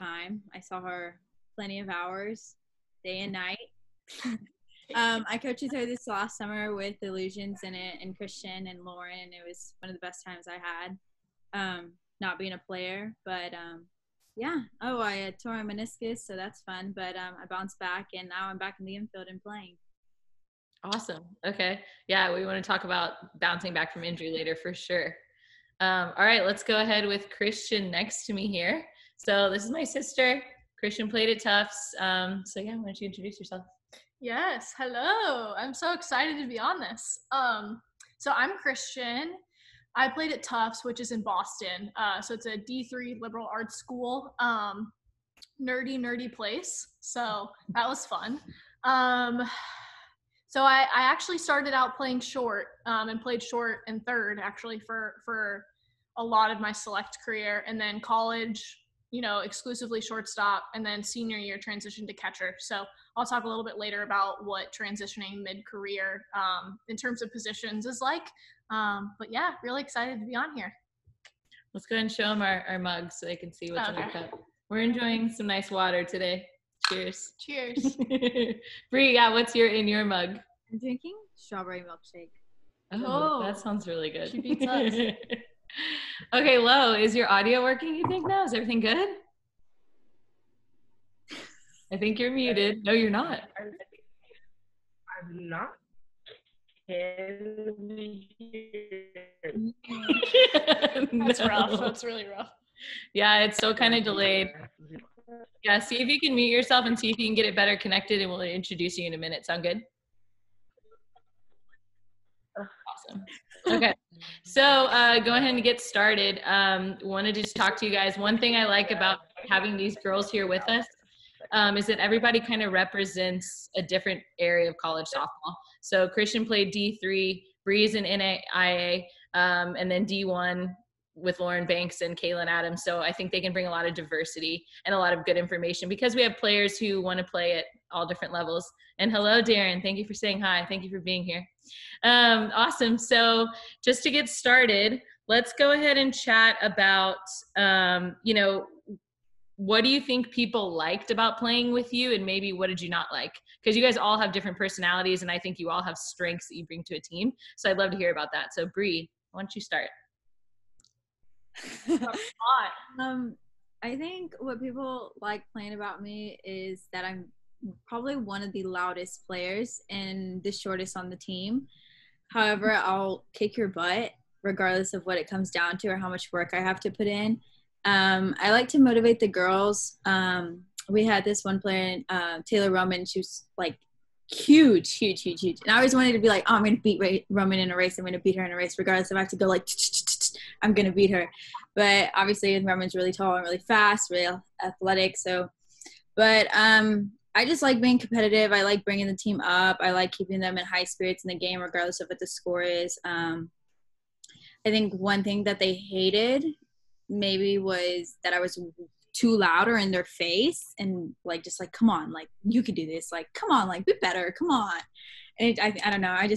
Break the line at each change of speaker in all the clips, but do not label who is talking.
time. I saw her plenty of hours, day and night. I coached with her this last summer with Illusions in it and Christian and Lauryn, and it was one of the best times I had, not being a player. But yeah. Oh, I tore my meniscus, so that's fun. But I bounced back, and now I'm back in the infield and playing.
Awesome. Okay. Yeah, we want to talk about bouncing back from injury later for sure. All right, let's go ahead with Christian next to me here. So this is my sister. Christian played at Tufts. So yeah, why don't you introduce yourself?
Yes, hello. I'm so excited to be on this. So I'm Christian. I played at Tufts, which is in Boston. So it's a D3 liberal arts school, nerdy place. So that was fun. So I actually started out playing short and played short and third actually for a lot of my select career, and then college, exclusively shortstop, and then senior year transitioned to catcher. So I'll talk a little bit later about what transitioning mid-career in terms of positions is like. But yeah, really excited to be on here.
Let's go ahead and show them our mugs so they can see what's in our cup. We're enjoying some nice water today. Cheers.
Cheers.
Bree, yeah, what's in your mug?
I'm drinking strawberry milkshake.
Oh, that sounds really good.
She beats us.
Okay, Lo, is your audio working, you think now? Is everything good? I think you're muted. No, you're not.
I'm not. Can we hear?
That's rough. That's really rough.
Yeah, it's still kind of delayed. Yeah, see if you can mute yourself and see if you can get it better connected, and we'll introduce you in a minute. Sound good? Awesome. Okay, so go ahead and get started. Wanted to just talk to you guys. One thing I like about having these girls here with us is that everybody kind of represents a different area of college softball. So Christian played D3, Bree's in NAIA, and then D1 with Lauryn Banks and Calyn Adams. So I think they can bring a lot of diversity and a lot of good information because we have players who want to play at all different levels. And hello, Darren. Thank you for saying hi. Thank you for being here. Awesome. So just to get started, let's go ahead and chat about, what do you think people liked about playing with you, and maybe what did you not like? Because you guys all have different personalities, and I think you all have strengths that you bring to a team. So I'd love to hear about that. So Bree, why don't you start?
I think what people like playing about me is that I'm probably one of the loudest players and the shortest on the team. However, I'll kick your butt regardless of what it comes down to or how much work I have to put in. I like to motivate the girls. We had this one player, Taylor Roman. She was like huge. And I always wanted to be like, oh, I'm going to beat Roman in a race. I'm going to beat her in a race regardless if I have to go like, I'm going to beat her. But obviously Roman's really tall and really fast, really athletic. So, but I just like being competitive. I like bringing the team up. I like keeping them in high spirits in the game regardless of what the score is. I think one thing that they hated maybe was that I was too loud or in their face and like just like, come on, like you can do this, like come on, like be better, come on. And I don't know, I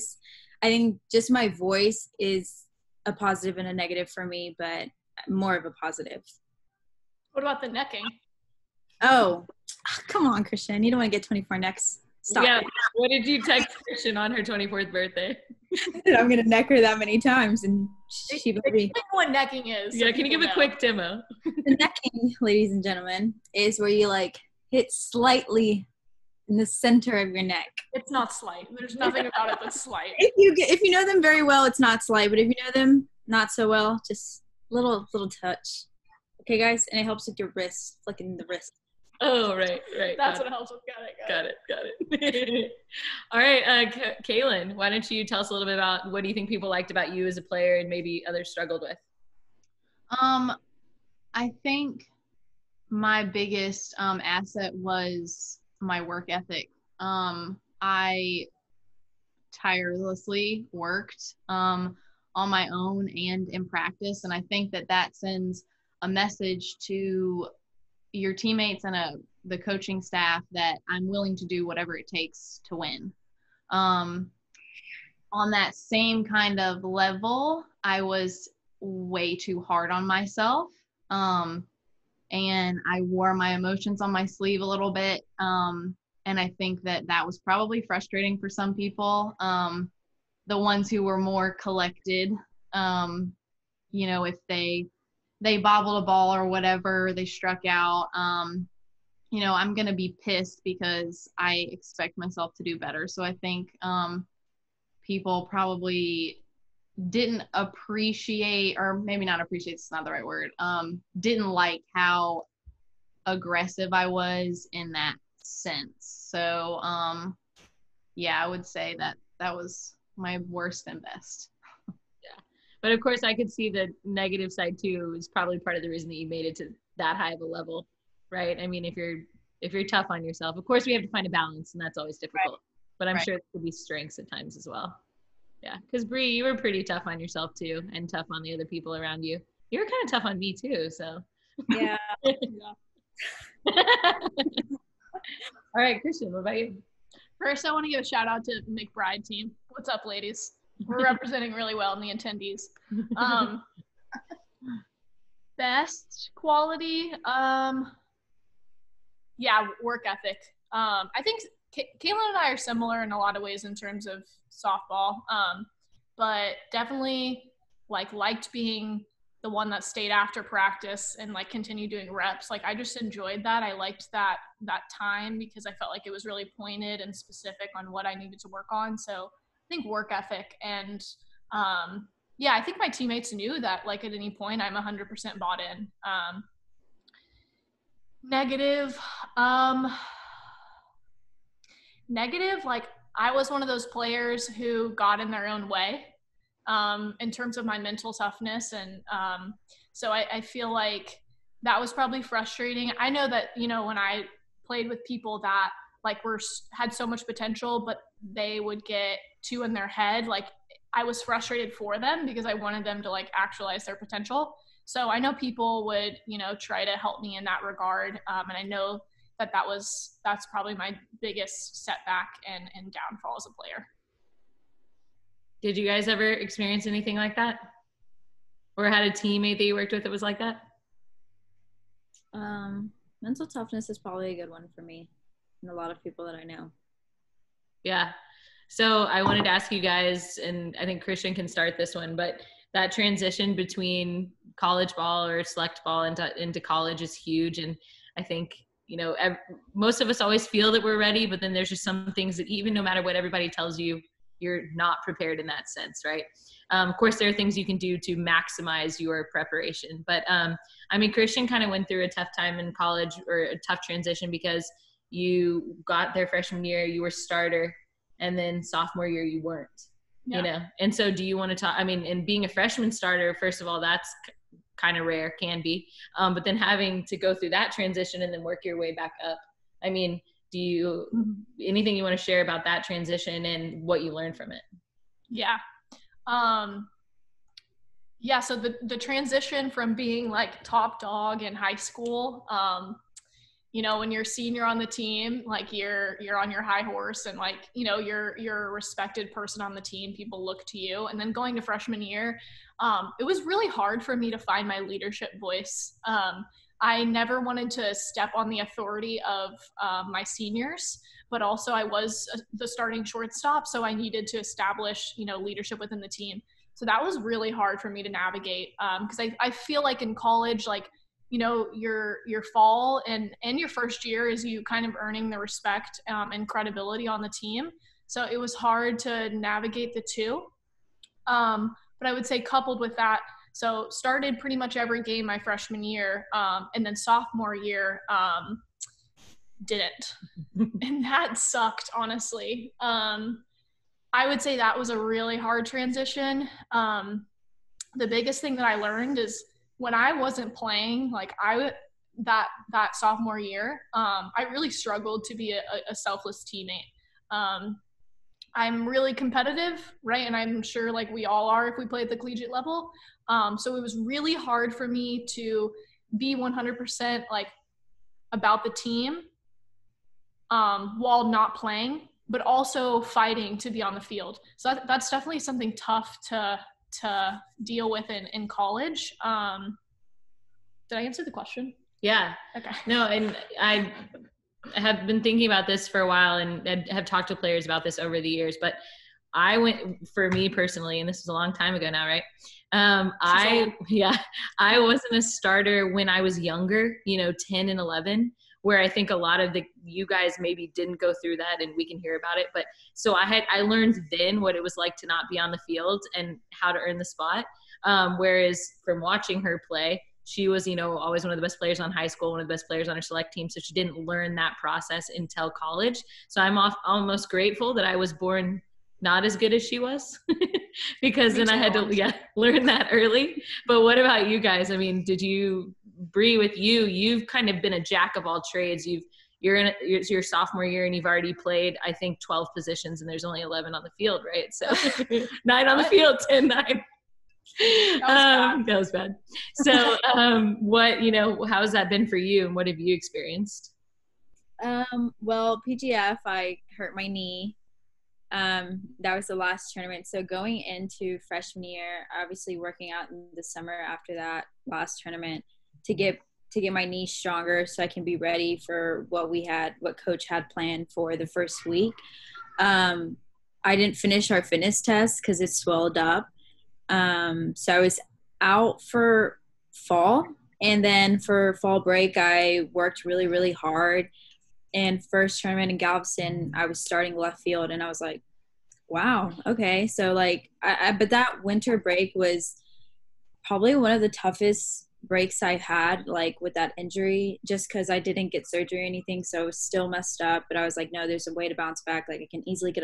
think just my voice is a positive and a negative for me, but more of a positive.
What about the necking?
Oh, come on, Christian, you don't want to get 24 necks. Stop.
Yeah. What did you text Christian on her 24th birthday?
I'm gonna neck her that many times, and she
explain what necking is.
Yeah, can you give a quick demo?
The necking, ladies and gentlemen, is where you like hit slightly in the center of your neck.
It's not slight. There's nothing about it that's slight.
If you know them very well, it's not slight. But if you know them not so well, just little touch. Okay, guys, and it helps with your wrist, flicking the wrist.
Oh, right.
That's what helps with. Got
it. All right, Calyn, why don't you tell us a little bit about what do you think people liked about you as a player and maybe others struggled with?
I think my biggest asset was my work ethic. I tirelessly worked on my own and in practice, and I think that sends a message to your teammates and the coaching staff that I'm willing to do whatever it takes to win. On that same kind of level, I was way too hard on myself. And and I wore my emotions on my sleeve a little bit. And I think that was probably frustrating for some people. The ones who were more collected, if they bobbled a ball or whatever, they struck out, I'm going to be pissed because I expect myself to do better. So I think people probably didn't appreciate, or maybe not appreciate, it's not the right word, didn't like how aggressive I was in that sense. So I would say that was my worst and best.
Yeah, but of course I could see the negative side too. Is probably part of the reason that you made it to that high of a level, right? I mean, if you're tough on yourself, of course we have to find a balance, and that's always difficult. Right. But I'm sure there could be strengths at times as well. Yeah, because Bree, you were pretty tough on yourself too, and tough on the other people around you. You were kind of tough on me too, so.
Yeah.
All right, Christian, what about you?
First, I want to give a shout out to McBride team. What's up, ladies? We're representing really well in the attendees. Best quality, work ethic. I think Calyn and I are similar in a lot of ways in terms of softball, but definitely liked being the one that stayed after practice and continued doing reps. I just enjoyed that. I liked that time because I felt like it was really pointed and specific on what I needed to work on. So I think work ethic, and I think my teammates knew that at any point I'm 100% bought in. Negative, I was one of those players who got in their own way in terms of my mental toughness. And so I feel like that was probably frustrating. I know that, when I played with people that had so much potential, but they would get too in their head, I was frustrated for them because I wanted them to actualize their potential. So I know people would, try to help me in that regard. And I know that's probably my biggest setback and downfall as a player.
Did you guys ever experience anything like that? Or had a teammate that you worked with that was like that?
Mental toughness is probably a good one for me and a lot of people that I know. Yeah.
So I wanted to ask you guys, and I think Christian can start this one, but that transition between college ball or select ball into college is huge. And I think, most of us always feel that we're ready, but then there's just some things that even no matter what everybody tells you, you're not prepared in that sense, right? Of course, there are things you can do to maximize your preparation. But Christian kind of went through a tough time in college, or a tough transition, because you got there freshman year, you were starter, and then sophomore year you weren't, And so do you want to talk, and being a freshman starter, first of all, that's kind of rare, can be. But then having to go through that transition and then work your way back up. Do you, anything you want to share about that transition and what you learned from it?
Yeah. So the transition from being top dog in high school, when you're senior on the team, you're on your high horse and you're a respected person on the team, people look to you. And then going to freshman year, it was really hard for me to find my leadership voice. I never wanted to step on the authority of my seniors, but also I was the starting shortstop, so I needed to establish, leadership within the team. So that was really hard for me to navigate, because I feel like in college, your fall and your first year is you kind of earning the respect and credibility on the team. So it was hard to navigate the two. But I would say coupled with that, so started pretty much every game my freshman year, and then sophomore year didn't. And that sucked, honestly. I would say that was a really hard transition. The biggest thing that I learned is when I wasn't playing, that sophomore year, I really struggled to be a selfless teammate. I'm really competitive, right? And I'm sure we all are if we play at the collegiate level. So it was really hard for me to be 100% about the team while not playing, but also fighting to be on the field. So that's definitely something tough to deal with in college. Did I answer the question?
Yeah.
Okay.
No, and I have been thinking about this for a while and have talked to players about this over the years, but for me personally, and this was a long time ago now, right? I wasn't a starter when I was younger, 10 and 11, where I think a lot of you guys maybe didn't go through that, and we can hear about it. But so I learned then what it was like to not be on the field and how to earn the spot. Whereas from watching her play, she was, always one of the best players on high school, one of the best players on her select team. So she didn't learn that process until college. So I'm almost grateful that I was born not as good as she was because then I had to learn that early. But what about you guys? I mean, Bree, with you've kind of been a jack of all trades. You're in your sophomore year and you've already played, I think, 12 positions and there's only 11 on the field, right? So 9 on the field, 10, 9. That was bad. So how has that been for you and what have you experienced?
Well, PGF, I hurt my knee. That was the last tournament. So going into freshman year, obviously working out in the summer after that last tournament to get my knee stronger so I can be ready for what coach had planned for the first week. I didn't finish our fitness test because it swelled up. So I was out for fall, and then for fall break, I worked really, really hard. And first tournament in Galveston, I was starting left field, and I was like, wow, okay. So but that winter break was probably one of the toughest breaks I had, with that injury, just because I didn't get surgery or anything. So I was still messed up, but I was like, no, there's a way to bounce back. I can easily get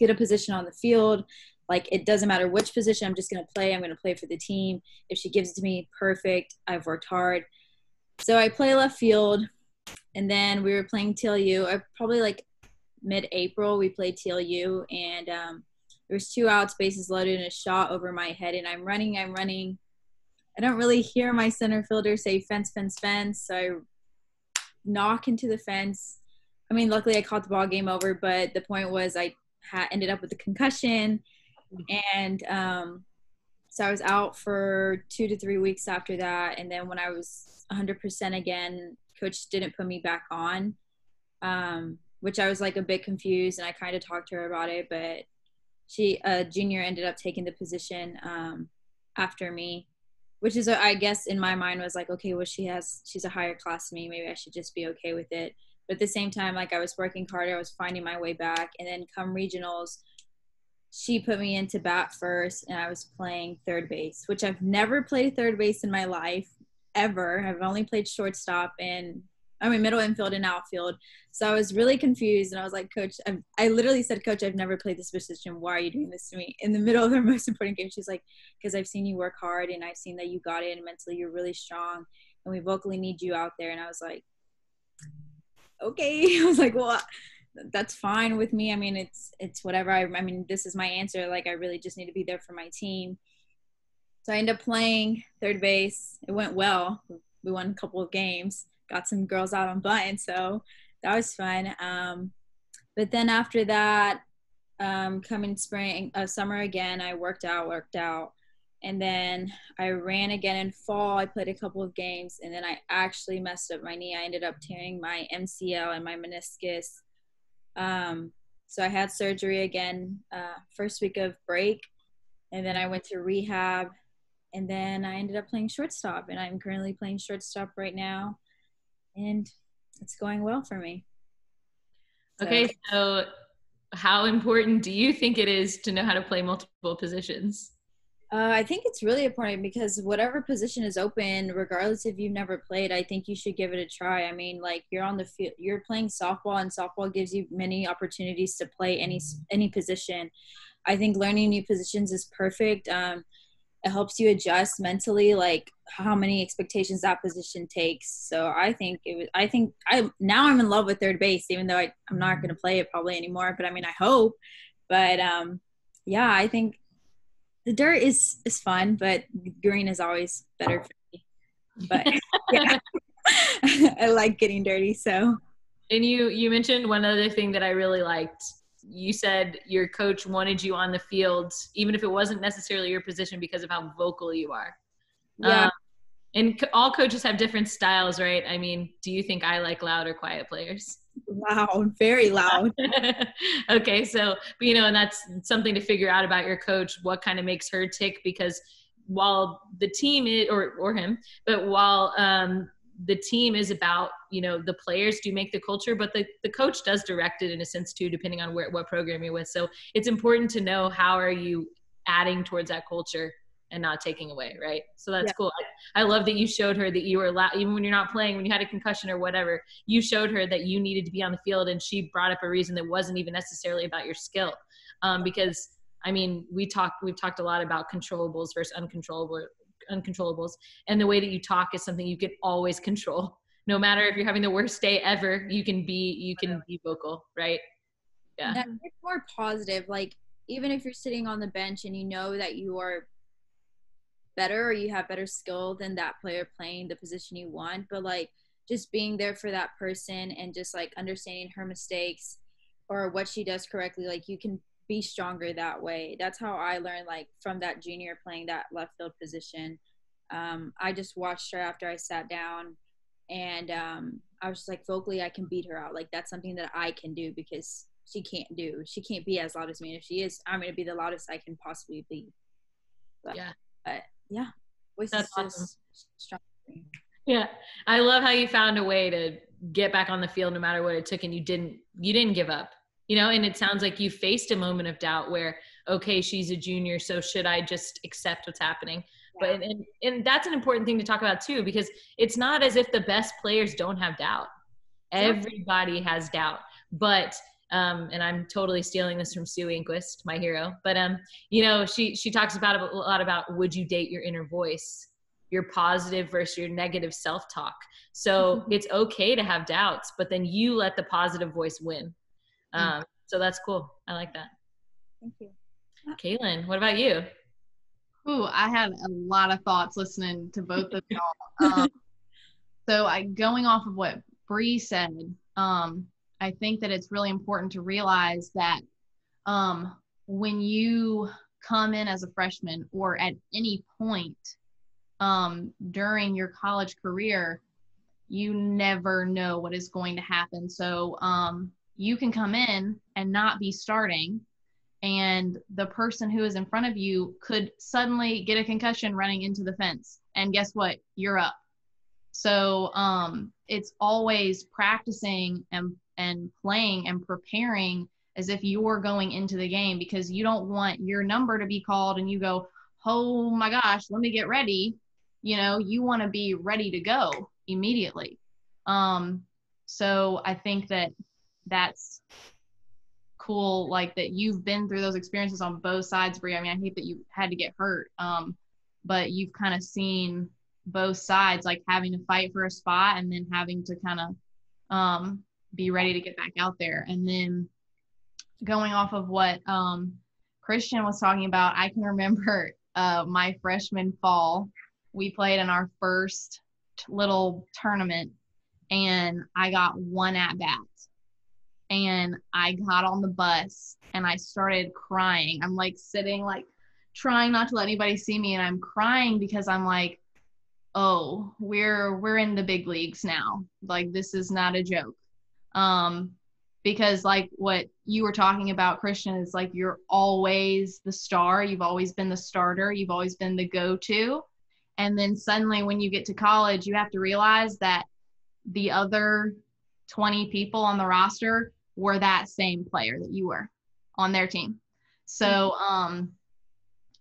a position on the field. It doesn't matter which position, I'm just going to play. I'm going to play for the team. If she gives it to me, perfect. I've worked hard. So I play left field, and then we were playing TLU. Probably mid-April, we played TLU, and there was 2 outs, bases loaded, and a shot over my head, and I'm running. I don't really hear my center fielder say fence, fence, fence, so I knock into the fence. I mean, luckily I caught the ball, game over, but the point was I ended up with a concussion, and so I was out for 2 to 3 weeks after that, and then when I was 100% again, coach didn't put me back on, which I was a bit confused, and I kind of talked to her about it, but she, junior, ended up taking the position after me, which is, I guess, in my mind was okay, well, she's a higher class than me. Maybe I should just be okay with it. But at the same time, I was working harder. I was finding my way back. And then come regionals, she put me into bat first, and I was playing third base, which I've never played third base in my life, ever. I've only played shortstop and middle infield and outfield. So I was really confused, and I was like, Coach, I literally said, Coach, I've never played this position. Why are you doing this to me in the middle of our most important game? She's like, because I've seen you work hard, and I've seen that you got it, and mentally you're really strong, and we vocally need you out there. And I was like, okay. I was like, well, that's fine with me. I mean, it's whatever. I mean, this is my answer. I really just need to be there for my team. So I ended up playing third base. It went well. We won a couple of games. Got some girls out on bunt, so that was fun. But then after that, coming summer again, I worked out, and then I ran again in fall. I played a couple of games, and then I actually messed up my knee. I ended up tearing my MCL and my meniscus. So I had surgery again first week of break, and then I went to rehab, and then I ended up playing shortstop, and I'm currently playing shortstop right now. And it's going well for me.
Okay, so how important do you think it is to know how to play multiple positions?
I think it's really important because whatever position is open, regardless if you've never played, I think you should give it a try. I mean, you're on the field, you're playing softball, and softball gives you many opportunities to play any position. I think learning new positions is perfect. It helps you adjust mentally, how many expectations that position takes. So now I'm in love with third base, even though I'm not going to play it probably anymore, but I mean, I hope. But I think the dirt is fun, but green is always better for me. But yeah, I like getting dirty. So.
And you mentioned one other thing that I really liked. You said your coach wanted you on the field, even if it wasn't necessarily your position, because of how vocal you are.
Yeah.
And all coaches have different styles, right? I mean, do you think I like loud or quiet players?
Loud, very loud.
Okay, so, you know, and that's something to figure out about your coach, what kind of makes her tick, because while the team is, or him, but while the team is about, you know, the players do make the culture, but the coach does direct it in a sense too, depending on what program you're with. So it's important to know how are you adding towards that culture and not taking away, right? So that's cool. I love that you showed her that you were allowed, even when you're not playing, when you had a concussion or whatever, you showed her that you needed to be on the field, and she brought up a reason that wasn't even necessarily about your skill. Because I mean, we've talked a lot about controllables versus uncontrollables, and the way that you talk is something you can always control. No matter if you're having the worst day ever, you can be vocal, right? Yeah.
It's more positive. Like, even if you're sitting on the bench and you know that you are better or you have better skill than that player playing the position you want, but like just being there for that person and just like understanding her mistakes or what she does correctly, like you can be stronger that way. That's how I learned, like from that junior playing that left field position. I just watched her after I sat down, and I was just like, vocally I can beat her out. Like that's something that I can do, because she can't be as loud as me, and if she is, I'm going to be the loudest I can possibly be. But yeah, voice
That's
is
awesome.
just strong.
Yeah, I love how you found a way to get back on the field no matter what it took, and you didn't give up, you know. And it sounds like you faced a moment of doubt where, okay, she's a junior, so should I just accept what's happening? Yeah. But and that's an important thing to talk about too, because it's not as if the best players don't have doubt. Everybody has doubt, but and I'm totally stealing this from Sue Inquist, my hero. But you know, she talks about a lot about, would you date your inner voice, your positive versus your negative self-talk. So it's okay to have doubts, but then you let the positive voice win. So that's cool. I like that.
Thank you.
Calyn, what about you?
Ooh, I had a lot of thoughts listening to both of y'all. So going off of what Bree said, I think that it's really important to realize that when you come in as a freshman or at any point during your college career, you never know what is going to happen. So you can come in and not be starting, and the person who is in front of you could suddenly get a concussion running into the fence. And guess what? You're up. So it's always practicing and playing and preparing as if you're going into the game, because you don't want your number to be called and you go, oh my gosh, let me get ready. You know, you want to be ready to go immediately. So I think that that's cool, like that you've been through those experiences on both sides, Brie. I mean, I hate that you had to get hurt, but you've kind of seen both sides, like having to fight for a spot and then having to kind of be ready to get back out there. And then going off of what Christian was talking about, I can remember my freshman fall, we played in our first little tournament, and I got one at bat. And I got on the bus and I started crying. I'm like sitting, like trying not to let anybody see me, and I'm crying because I'm like, oh, we're in the big leagues now. Like, this is not a joke. Because like what you were talking about, Christian, is like, you're always the star. You've always been the starter. You've always been the go-to. And then suddenly when you get to college, you have to realize that the other 20 people on the roster were that same player that you were on their team. So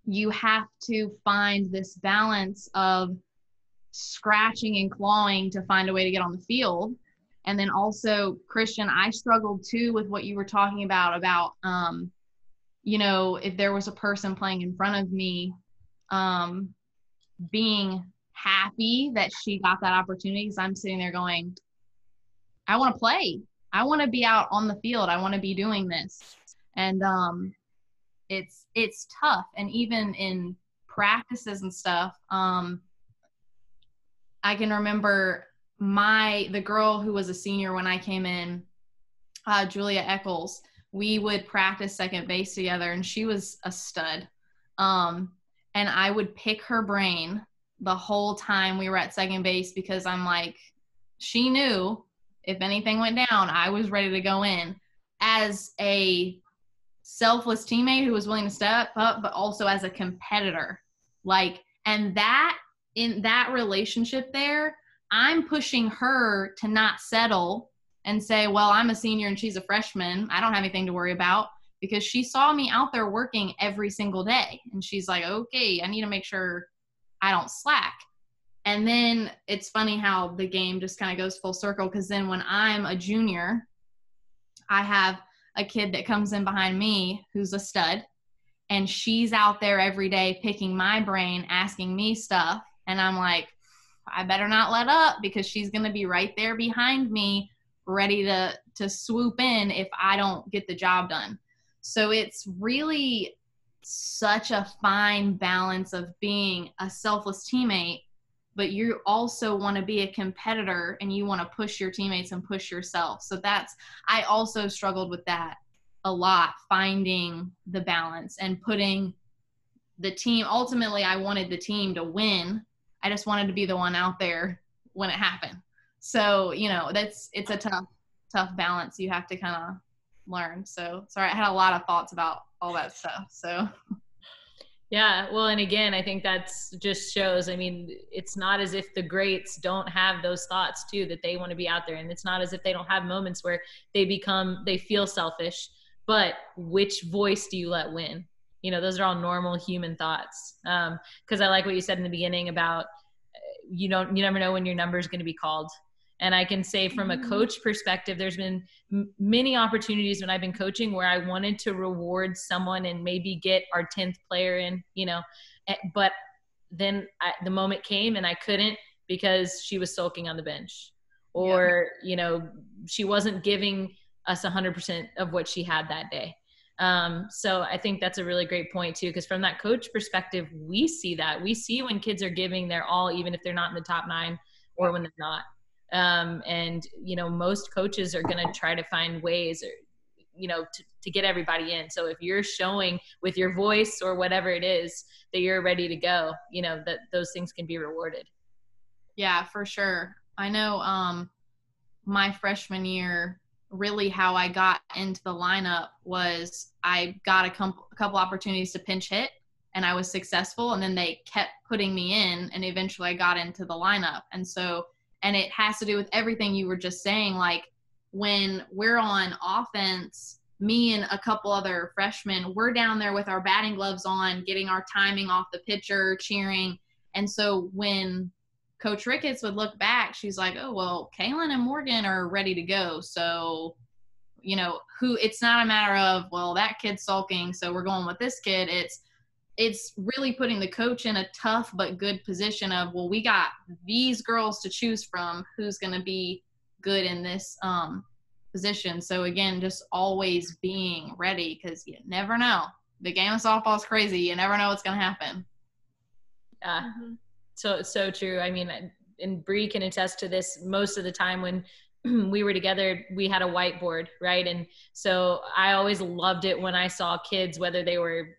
you have to find this balance of scratching and clawing to find a way to get on the field. And then also, Christian, I struggled too with what you were talking about, you know, if there was a person playing in front of me, being happy that she got that opportunity, because I'm sitting there going, I want to play. I want to be out on the field. I want to be doing this. And it's tough. And even in practices and stuff, I can remember the girl who was a senior when I came in, Julia Eccles, we would practice second base together, and she was a stud. And I would pick her brain the whole time we were at second base, because I'm like, she knew if anything went down, I was ready to go in as a selfless teammate who was willing to step up, but also as a competitor. Like, and that, in that relationship there, I'm pushing her to not settle and say, well, I'm a senior and she's a freshman, I don't have anything to worry about, because she saw me out there working every single day. And she's like, okay, I need to make sure I don't slack. And then it's funny how the game just kind of goes full circle, because then when I'm a junior, I have a kid that comes in behind me who's a stud, and she's out there every day picking my brain, asking me stuff. And I'm like, I better not let up, because she's going to be right there behind me, ready to swoop in if I don't get the job done. So it's really such a fine balance of being a selfless teammate, but you also want to be a competitor and you want to push your teammates and push yourself. So I also struggled with that a lot, finding the balance and putting the team. Ultimately, I wanted the team to win. I just wanted to be the one out there when it happened. So, it's a tough balance you have to kind of learn. So sorry, I had a lot of thoughts about all that stuff. So
yeah, well, and again, I think that's just shows, I mean, it's not as if the greats don't have those thoughts too, that they want to be out there. And it's not as if they don't have moments where they feel selfish, but which voice do you let win? Those are all normal human thoughts. Cause I like what you said in the beginning about, you never know when your number is going to be called. And I can say from a coach perspective, there's been many opportunities when I've been coaching where I wanted to reward someone and maybe get our 10th player in, but then the moment came and I couldn't, because she was sulking on the bench, or, she wasn't giving us 100% of what she had that day. So I think that's a really great point too, because from that coach perspective, we see when kids are giving their all, even if they're not in the top 9 or when they're not. And most coaches are going to try to find ways, to get everybody in. So if you're showing with your voice or whatever it is that you're ready to go, that those things can be rewarded.
Yeah, for sure. I know, my freshman year, really how I got into the lineup was I got a couple opportunities to pinch hit and I was successful, and then they kept putting me in, and eventually I got into the lineup. And it has to do with everything you were just saying. Like, when we're on offense, me and a couple other freshmen, we're down there with our batting gloves on, getting our timing off the pitcher, cheering. And so when Coach Ricketts would look back, she's like, oh, well, Calyn and Morgan are ready to go. So, it's not a matter of, well, that kid's sulking, so we're going with this kid. It's really putting the coach in a tough but good position of, well, we got these girls to choose from, who's going to be good in this position. So again, just always being ready, because you never know. The game of softball is crazy. You never know what's going to happen.
Yeah. Mm-hmm. So true. I mean, and Bree can attest to this. Most of the time when we were together, we had a whiteboard, right? And so I always loved it when I saw kids, whether they were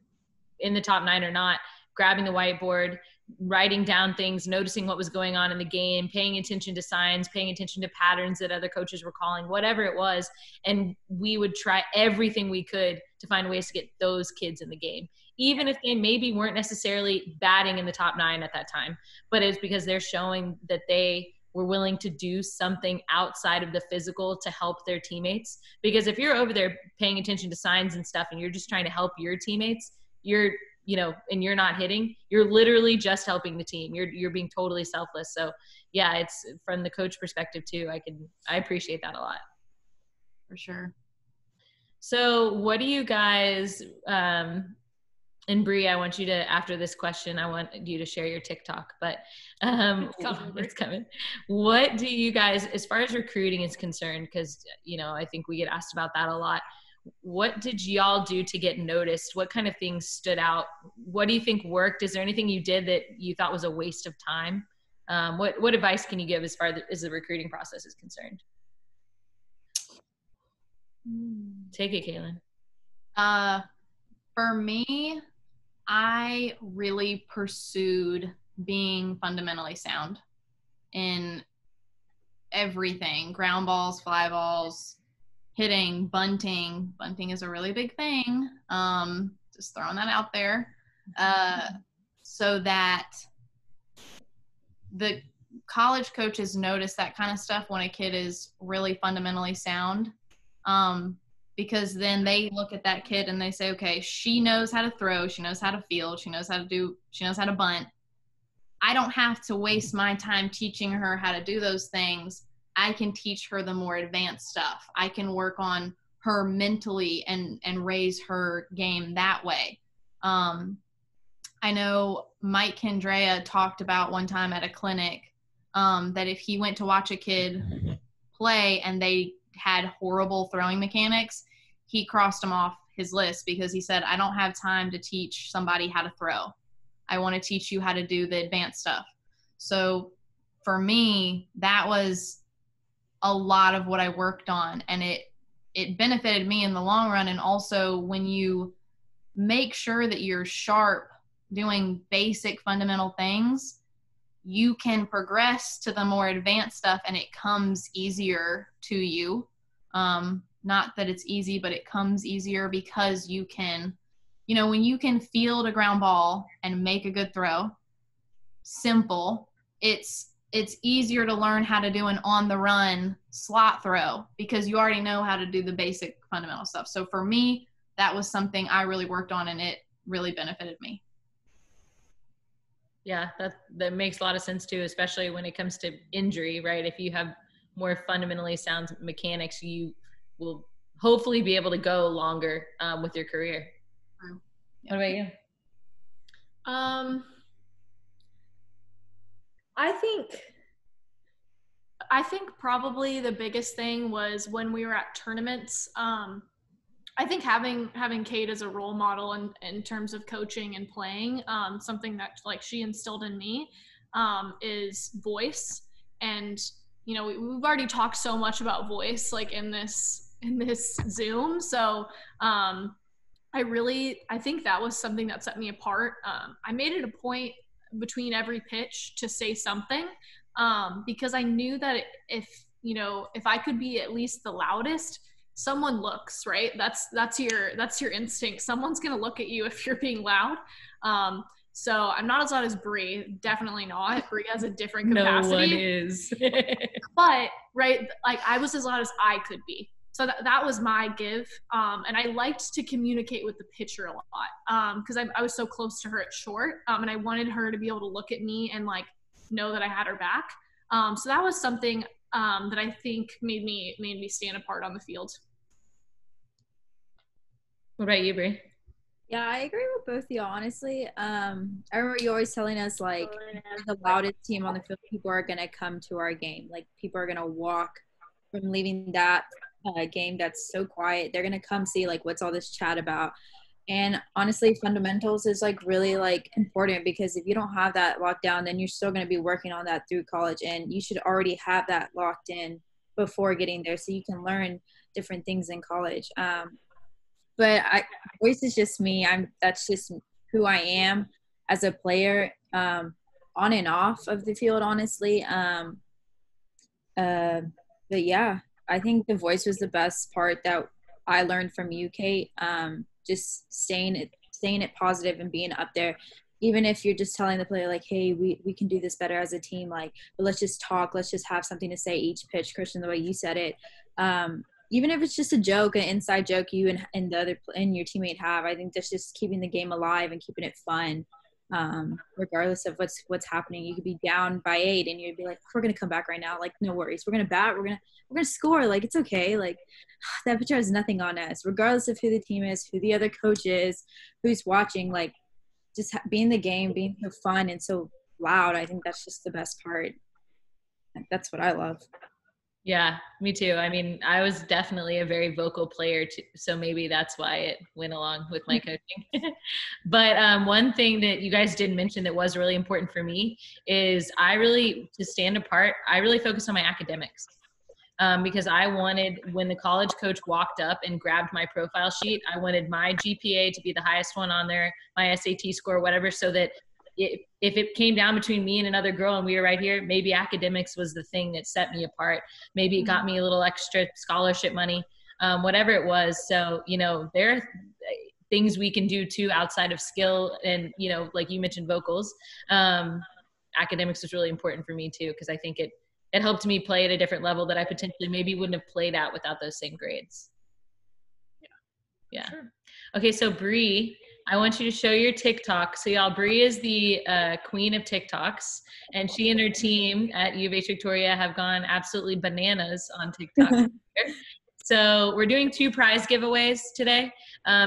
in the top 9 or not, grabbing the whiteboard, writing down things, noticing what was going on in the game, paying attention to signs, paying attention to patterns that other coaches were calling, whatever it was. And we would try everything we could to find ways to get those kids in the game, even if they maybe weren't necessarily batting in the top 9 at that time, but it's because they're showing that they were willing to do something outside of the physical to help their teammates. Because if you're over there paying attention to signs and stuff and you're just trying to help your teammates, and you're not hitting, you're literally just helping the team. You're being totally selfless. So yeah, it's from the coach perspective too. I appreciate that a lot.
For sure.
So what do you guys, and Bree, I want you to, after this question, I want you to share your TikTok, but it's coming. What do you guys, as far as recruiting is concerned, because, I think we get asked about that a lot. What did y'all do to get noticed? What kind of things stood out? What do you think worked? Is there anything you did that you thought was a waste of time? What advice can you give as far as the recruiting process is concerned? Take it, Calyn.
For me, I really pursued being fundamentally sound in everything. Ground balls, fly balls, hitting, bunting. Bunting is a really big thing. Just throwing that out there. So that the college coaches notice that kind of stuff when a kid is really fundamentally sound. Because then they look at that kid and they say, okay, she knows how to throw, she knows how to field, she knows how to bunt. I don't have to waste my time teaching her how to do those things. I can teach her the more advanced stuff. I can work on her mentally and raise her game that way. I know Mike Kendrea talked about one time at a clinic that if he went to watch a kid play and they had horrible throwing mechanics, he crossed them off his list because he said, I don't have time to teach somebody how to throw. I want to teach you how to do the advanced stuff. So for me, that was a lot of what I worked on, and it benefited me in the long run. And also when you make sure that you're sharp doing basic fundamental things, you can progress to the more advanced stuff and it comes easier to you. Not that it's easy, but it comes easier because you can, when you can field a ground ball and make a good throw, simple, it's easier to learn how to do an on the run slot throw because you already know how to do the basic fundamental stuff. So for me, that was something I really worked on and it really benefited me.
Yeah, that makes a lot of sense too, especially when it comes to injury, right? If you have more fundamentally sound mechanics, you will hopefully be able to go longer with your career. What about you?
I think probably the biggest thing was when we were at tournaments. I think having Kate as a role model in terms of coaching and playing, something that like she instilled in me, is voice. And we've already talked so much about voice like in this Zoom. So I think that was something that set me apart. I made it a point between every pitch to say something, because I knew that if I could be at least the loudest, someone looks, right? That's your instinct. Someone's gonna look at you if you're being loud. So I'm not as loud as Bree, definitely not. Bree has a different capacity.
No one is.
But right, like I was as loud as I could be. So that was my give. And I liked to communicate with the pitcher a lot, because I was so close to her at short, and I wanted her to be able to look at me and like know that I had her back. So that was something that I think made me stand apart on the field.
What about you, Bree?
Yeah, I agree with both of y'all, honestly. I remember you always telling us, like, we're the loudest team on the field. People are going to come to our game. Like, people are going to walk from leaving that game that's so quiet. They're going to come see, like, what's all this chat about. And honestly, fundamentals is, like, really, like, important because if you don't have that locked down, then you're still going to be working on that through college. And you should already have that locked in before getting there so you can learn different things in college. But voice is just me. That's just who I am as a player, on and off of the field, honestly. But yeah, I think the voice was the best part that I learned from you, Kate. Just staying it positive and being up there, even if you're just telling the player like, hey, we can do this better as a team. Like, but let's just talk. Let's just have something to say each pitch, Christian, the way you said it. Even if it's just a joke, an inside joke you and the other and your teammate have, I think that's just keeping the game alive and keeping it fun, regardless of what's happening. You could be down by 8 and you'd be like, we're gonna come back right now. Like, no worries, we're gonna bat, we're gonna score. Like, it's okay. Like, that pitcher has nothing on us, regardless of who the team is, who the other coach is, who's watching. Like, just being the game, being so fun and so loud. I think that's just the best part. Like, that's what I love.
Yeah, me too. I mean, I was definitely a very vocal player too, so maybe that's why it went along with my coaching. But one thing that you guys didn't mention that was really important for me is to stand apart, I really focused on my academics. Because I wanted, when the college coach walked up and grabbed my profile sheet, I wanted my GPA to be the highest one on there, my SAT score, whatever, so that if it came down between me and another girl and we were right here, maybe academics was the thing that set me apart. Maybe it got me a little extra scholarship money, whatever it was. So, you know, there are things we can do too outside of skill. And, you know, like you mentioned vocals, academics was really important for me too, because I think it helped me play at a different level that I potentially maybe wouldn't have played at without those same grades. Yeah. Sure. Okay, so Bree, I want you to show your TikTok. So y'all, Bree is the queen of TikToks, and she and her team at U of H Victoria have gone absolutely bananas on TikTok. So we're doing 2 prize giveaways today.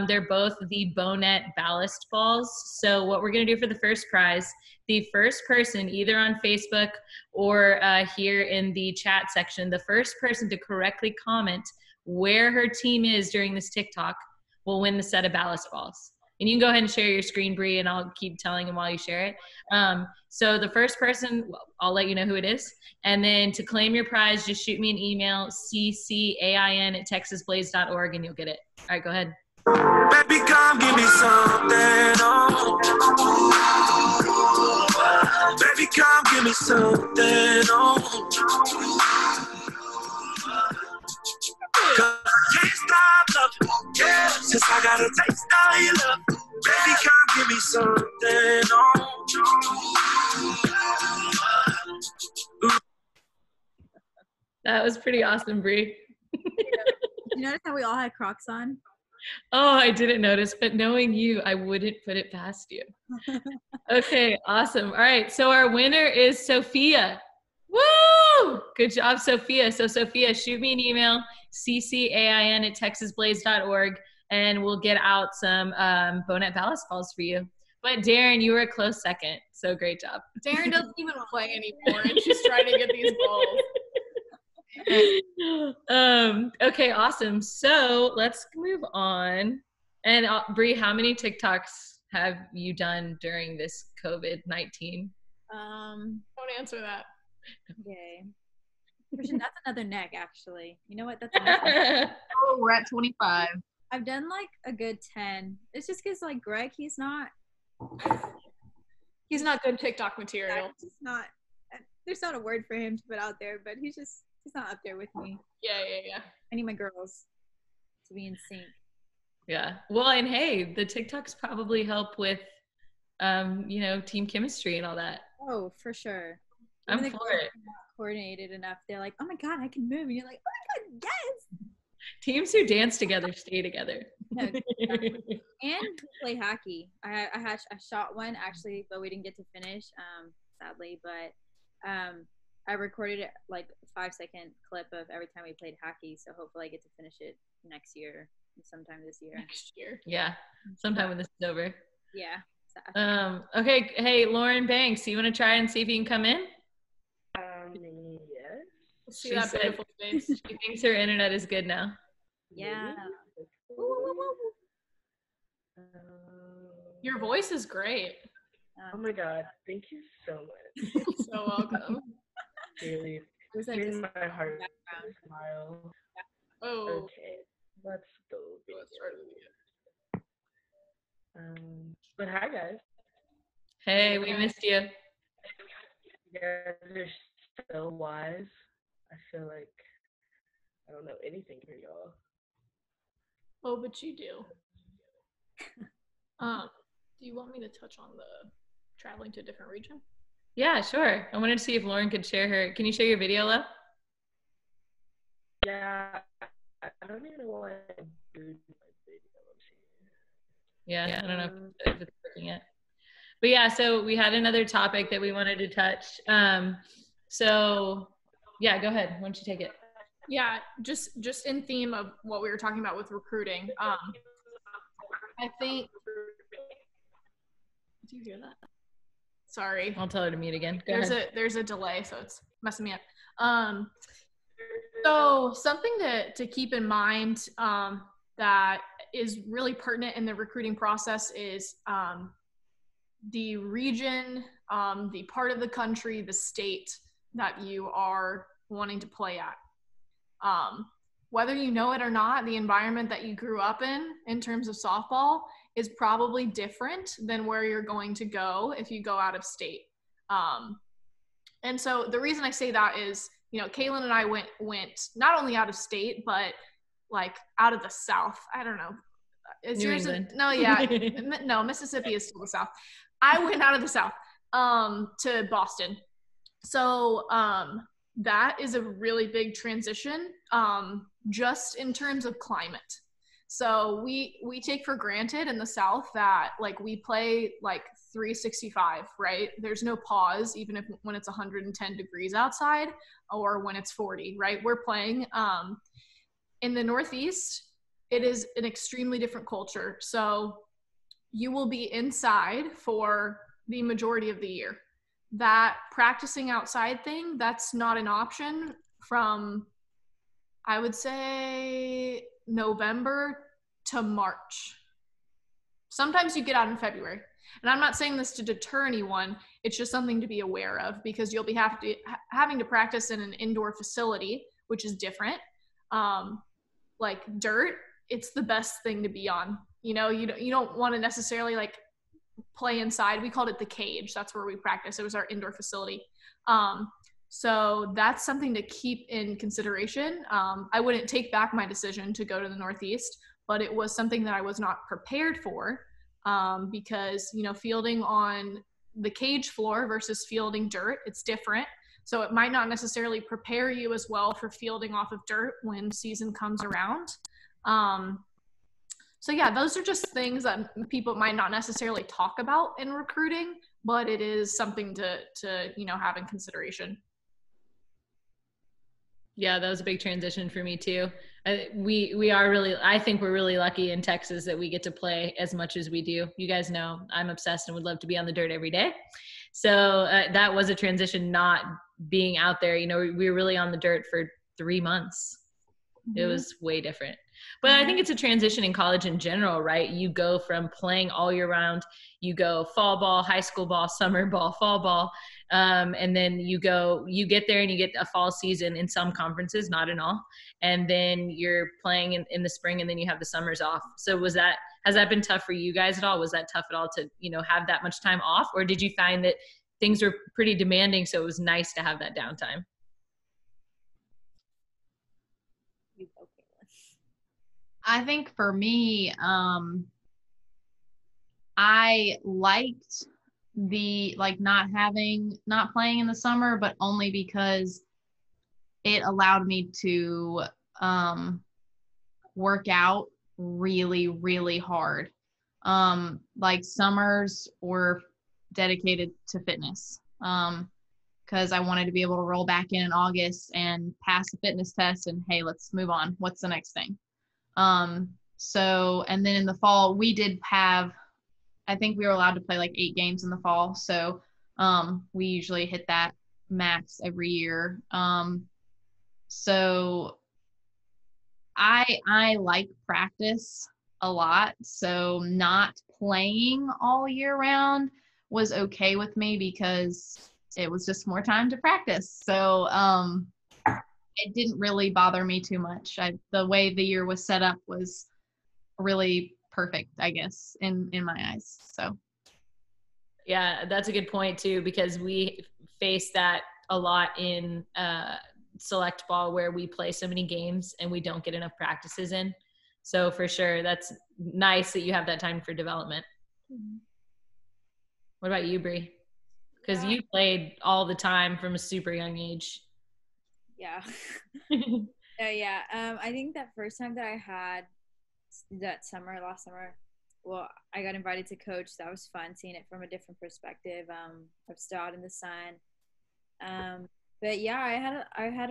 They're both the Bonet ballast balls. So what we're gonna do for the first prize, the first person either on Facebook or here in the chat section, the first person to correctly comment where her team is during this TikTok will win the set of ballast balls. And you can go ahead and share your screen, Bree, and I'll keep telling them while you share it. So the first person, I'll let you know who it is. And then to claim your prize, just shoot me an email, ccain@texasblaze.org, and you'll get it. All right, go ahead.
Baby, come give me something. Oh. Baby, come give me something. Oh. Can't stop loving, yeah. Since I got a taste of your love, baby, come give me something.
That was pretty awesome, Bree.
You notice how we all had Crocs on?
Oh, I didn't notice, but knowing you, I wouldn't put it past you. Okay, awesome. All right, so our winner is Sophia. Woo! Good job, Sophia. So Sophia, shoot me an email, ccain@texasblaze.org, and we'll get out some Bonet ballast balls for you. But Darren, you were a close second, so great job.
Darren doesn't even play anymore, and she's trying to get these balls.
Okay, awesome. So let's move on. And Bree, how many TikToks have you done during this COVID-19?
Don't answer that.
Okay. Christian, that's another neck, actually. You know what? That's another
Oh, we're at 25.
I've done like a good 10. It's just because like Greg, he's not
good TikTok material.
He's just not. There's not a word for him to put out there, but he's not up there with me.
Yeah.
I need my girls to be in sync.
Yeah. Well, and hey, the TikToks probably help with, you know, team chemistry and all that.
Oh, for sure.
I'm
Even
for it.
not coordinated enough. They're like, oh my God, I can move. And you're like, oh my God, yes.
Teams who dance together stay together.
No, exactly. And play hockey. I shot one actually, but we didn't get to finish, sadly. But I recorded it like a 5-second clip of every time we played hockey. So hopefully I get to finish it next year, sometime this year.
Next year.
Yeah. Sometime when this is over.
Yeah.
Okay. Hey, Lauryn Banks, you want to try and see if you can come in?
Yes.
See that beautiful face.
She thinks her internet is good now.
Yeah.
Your voice is great.
Oh my God. Thank you so much.
You're so welcome.
Really.
Was that
In
just
my heart, smile.
Oh.
Okay. Let's go.
Let's start again.
But hi, guys.
Hey, we missed you.
You guys are so wise. I feel like I don't know anything for y'all.
Oh, but you do. Do you want me to touch on the traveling to a different region?
Yeah, sure. I wanted to see if Lauryn could share her. Can you share your video, Lo?
Yeah, I don't even know why I do my video.
Yeah, I don't know if it's working yet. But yeah, so we had another topic that we wanted to touch. So yeah, go ahead. Why don't you take it?
Yeah, just in theme of what we were talking about with recruiting. I think. Do you hear that? Sorry.
I'll tell her to mute again. Go ahead.
There's a delay, so it's messing me up. So something to keep in mind that is really pertinent in the recruiting process is the region, the part of the country, the state that you are wanting to play at. Whether you know it or not, the environment that you grew up in terms of softball is probably different than where you're going to go if you go out of state. And so the reason I say that is, you know, Calyn and I went not only out of state, but like out of the South. I don't know. Is
New
yours
England.
no, yeah. No, Mississippi is still the South. I went out of the South to Boston. So that is a really big transition, just in terms of climate. So we take for granted in the South that like we play like 365, right? There's no pause, even if when it's 110 degrees outside or when it's 40, right? We're playing. In the Northeast, it is an extremely different culture. So you will be inside for the majority of the year. That practicing outside thing, that's not an option from, I would say, November to March. Sometimes you get out in February. And I'm not saying this to deter anyone. It's just something to be aware of, because you'll be having to practice in an indoor facility, which is different. Like dirt, it's the best thing to be on. You know, you don't want to necessarily like play inside. We called it the cage. That's where we practice. It was our indoor facility. So that's something to keep in consideration. I wouldn't take back my decision to go to the Northeast, but it was something that I was not prepared for, because, you know, fielding on the cage floor versus fielding dirt, it's different. So it might not necessarily prepare you as well for fielding off of dirt when season comes around. So yeah, those are just things that people might not necessarily talk about in recruiting, but it is something to you know, have in consideration.
Yeah, that was a big transition for me too. I think we're really lucky in Texas that we get to play as much as we do. You guys know I'm obsessed and would love to be on the dirt every day. So that was a transition, not being out there. You know, we were really on the dirt for 3 months. Mm-hmm. It was way different. But I think it's a transition in college in general, right? You go from playing all year round, you go fall ball, high school ball, summer ball, fall ball, and then you get there and you get a fall season in some conferences, not in all, and then you're playing in the spring, and then you have the summers off. So has that been tough for you guys at all? Was that tough at all to, you know, have that much time off, or did you find that things were pretty demanding, so it was nice to have that downtime?
I think for me, I liked the not playing in the summer, but only because it allowed me to work out really, really hard. Like summers were dedicated to fitness, because I wanted to be able to roll back in August and pass the fitness test and, hey, let's move on. What's the next thing? And then in the fall, we did have, I think we were allowed to play like 8 games in the fall. So, we usually hit that max every year. So I like practice a lot. So not playing all year round was okay with me because it was just more time to practice. So, it didn't really bother me too much. The way the year was set up was really perfect, I guess, in my eyes. So,
yeah, that's a good point too, because we face that a lot in select ball, where we play so many games and we don't get enough practices in. So for sure, that's nice that you have that time for development. Mm-hmm. What about you, Bree? Because you played all the time from a super young age.
Yeah. I think that first time that I had last summer, well, I got invited to coach. That was fun, seeing it from a different perspective. I'm still out in the sun. But yeah, I had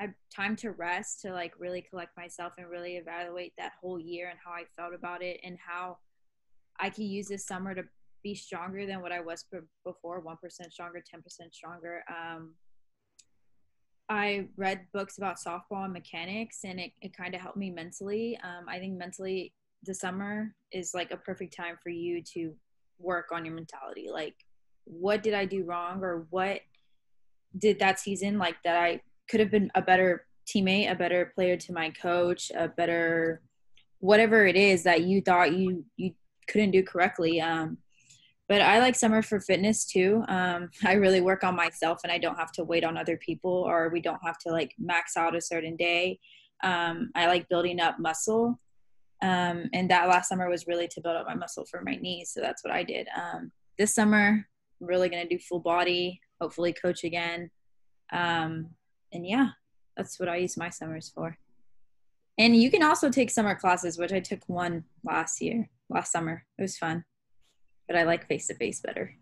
a time to rest, to like really collect myself and really evaluate that whole year and how I felt about it and how I could use this summer to be stronger than what I was before, 1% stronger, 10% stronger. I read books about softball and mechanics, and it kind of helped me mentally. I think mentally the summer is like a perfect time for you to work on your mentality. Like, what did I do wrong, or what did that season, like, that I could have been a better teammate, a better player to my coach, a better whatever it is that you thought you couldn't do correctly. But I like summer for fitness too. I really work on myself, and I don't have to wait on other people, or we don't have to like max out a certain day. I like building up muscle. And that last summer was really to build up my muscle for my knees. So that's what I did. This summer, I'm really going to do full body, hopefully coach again. And yeah, that's what I use my summers for. And you can also take summer classes, which I took one last summer. It was fun, but I like face-to-face better.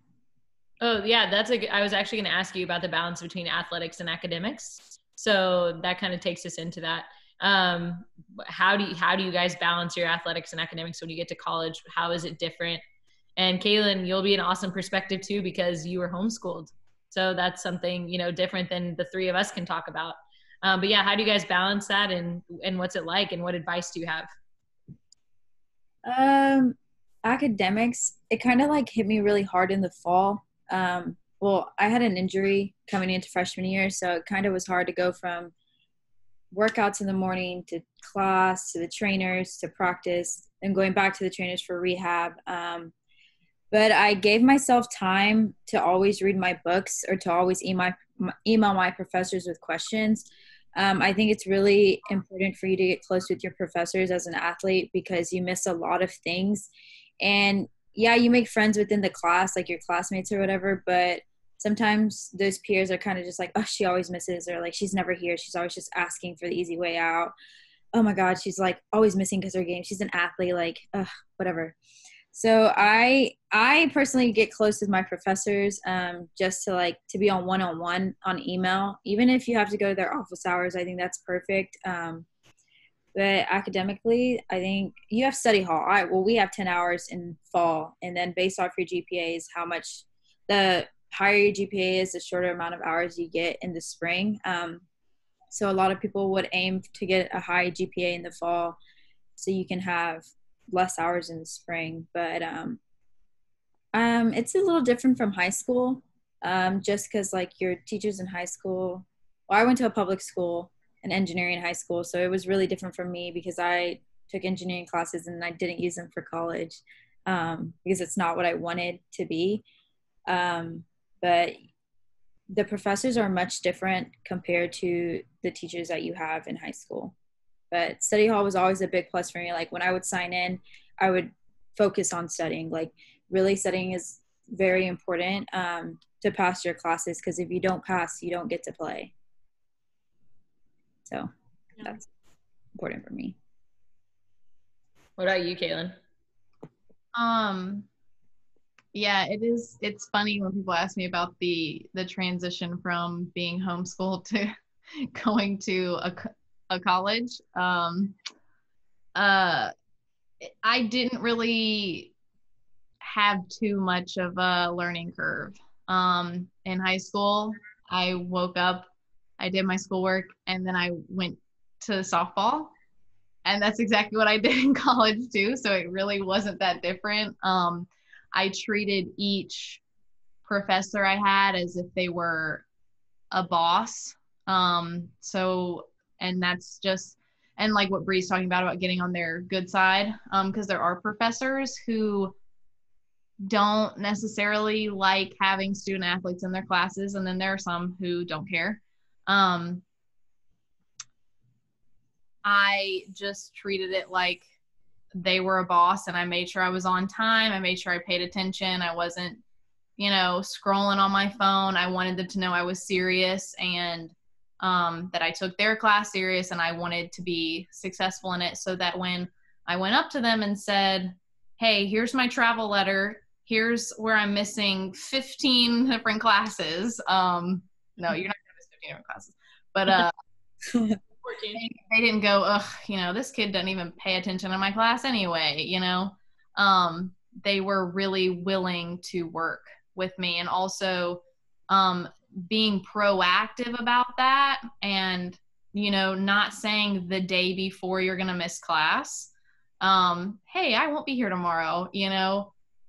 Oh yeah, I was actually going to ask you about the balance between athletics and academics. So that kind of takes us into that. How do you guys balance your athletics and academics when you get to college? How is it different? And Calyn, you'll be an awesome perspective too, because you were homeschooled. So that's something, different than the three of us can talk about. But yeah, how do you guys balance that, and what's it like, and what advice do you have?
Academics, it kind of like hit me really hard in the fall. Well, I had an injury coming into freshman year, so it kind of was hard to go from workouts in the morning to class to the trainers to practice and going back to the trainers for rehab. But I gave myself time to always read my books or to always email my professors with questions. I think it's really important for you to get close with your professors as an athlete, because you miss a lot of things. And yeah, you make friends within the class, like your classmates or whatever, but sometimes those peers are kind of just like, oh, she always misses, or like, she's never here. She's always just asking for the easy way out. Oh my God, she's like always missing because her game. She's an athlete, like, whatever. So I personally get close with my professors, just to be on one-on-one on email. Even if you have to go to their office hours, I think that's perfect. But academically, I think you have study hall. We have 10 hours in fall, and then based off your GPAs, how much the higher your GPA is, the shorter amount of hours you get in the spring. So a lot of people would aim to get a high GPA in the fall so you can have less hours in the spring. But it's a little different from high school, just because like your teachers in high school, well, I went to a public school, an engineering high school, so it was really different from me because I took engineering classes and I didn't use them for college, because it's not what I wanted to be. But the professors are much different compared to the teachers that you have in high school. But study hall was always a big plus for me. Like when I would sign in, I would focus on studying. Like really studying is very important to pass your classes, because if you don't pass, you don't get to play. So that's important for me.
What about you, Calyn?
Yeah, it's funny when people ask me about the transition from being homeschooled to going to a college. I didn't really have too much of a learning curve. In high school, I woke up, I did my schoolwork, and then I went to softball. And that's exactly what I did in college too. So it really wasn't that different. I treated each professor I had as if they were a boss. And that's just, and like what Bree's talking about getting on their good side, because there are professors who don't necessarily like having student athletes in their classes, and then there are some who don't care. I just treated it like they were a boss, and I made sure I was on time. I made sure I paid attention. I wasn't, scrolling on my phone. I wanted them to know I was serious, and that I took their class serious, and I wanted to be successful in it, so that when I went up to them and said, hey, here's my travel letter, here's where I'm missing 15 different classes. No, you're not going to miss 15 different classes. But they didn't go, ugh, this kid doesn't even pay attention to my class anyway, They were really willing to work with me, and also being proactive about that, and, not saying the day before you're going to miss class, hey, I won't be here tomorrow,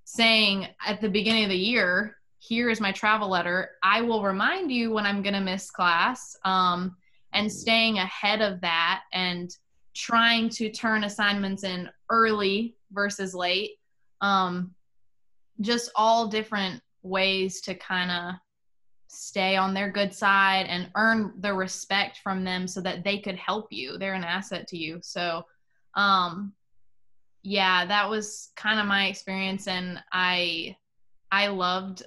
saying at the beginning of the year, here is my travel letter. I will remind you when I'm going to miss class, and staying ahead of that and trying to turn assignments in early versus late. just all different ways to kind of stay on their good side and earn the respect from them so that they could help you. They're an asset to you. So, yeah, that was kind of my experience. And I loved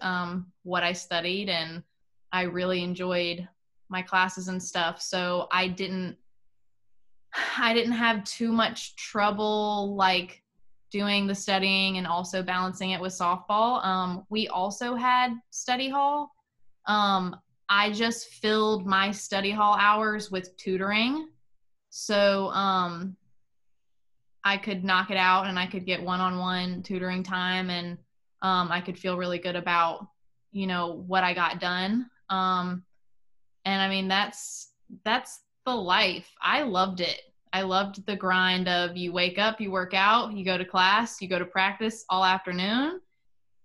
what I studied, and I really enjoyed my classes and stuff. So I didn't have too much trouble like doing the studying and also balancing it with softball. We also had study hall. I just filled my study hall hours with tutoring. So I could knock it out and I could get one-on-one tutoring time, and I could feel really good about, what I got done. And I mean, that's the life. I loved it. I loved the grind of you wake up, you work out, you go to class, you go to practice all afternoon,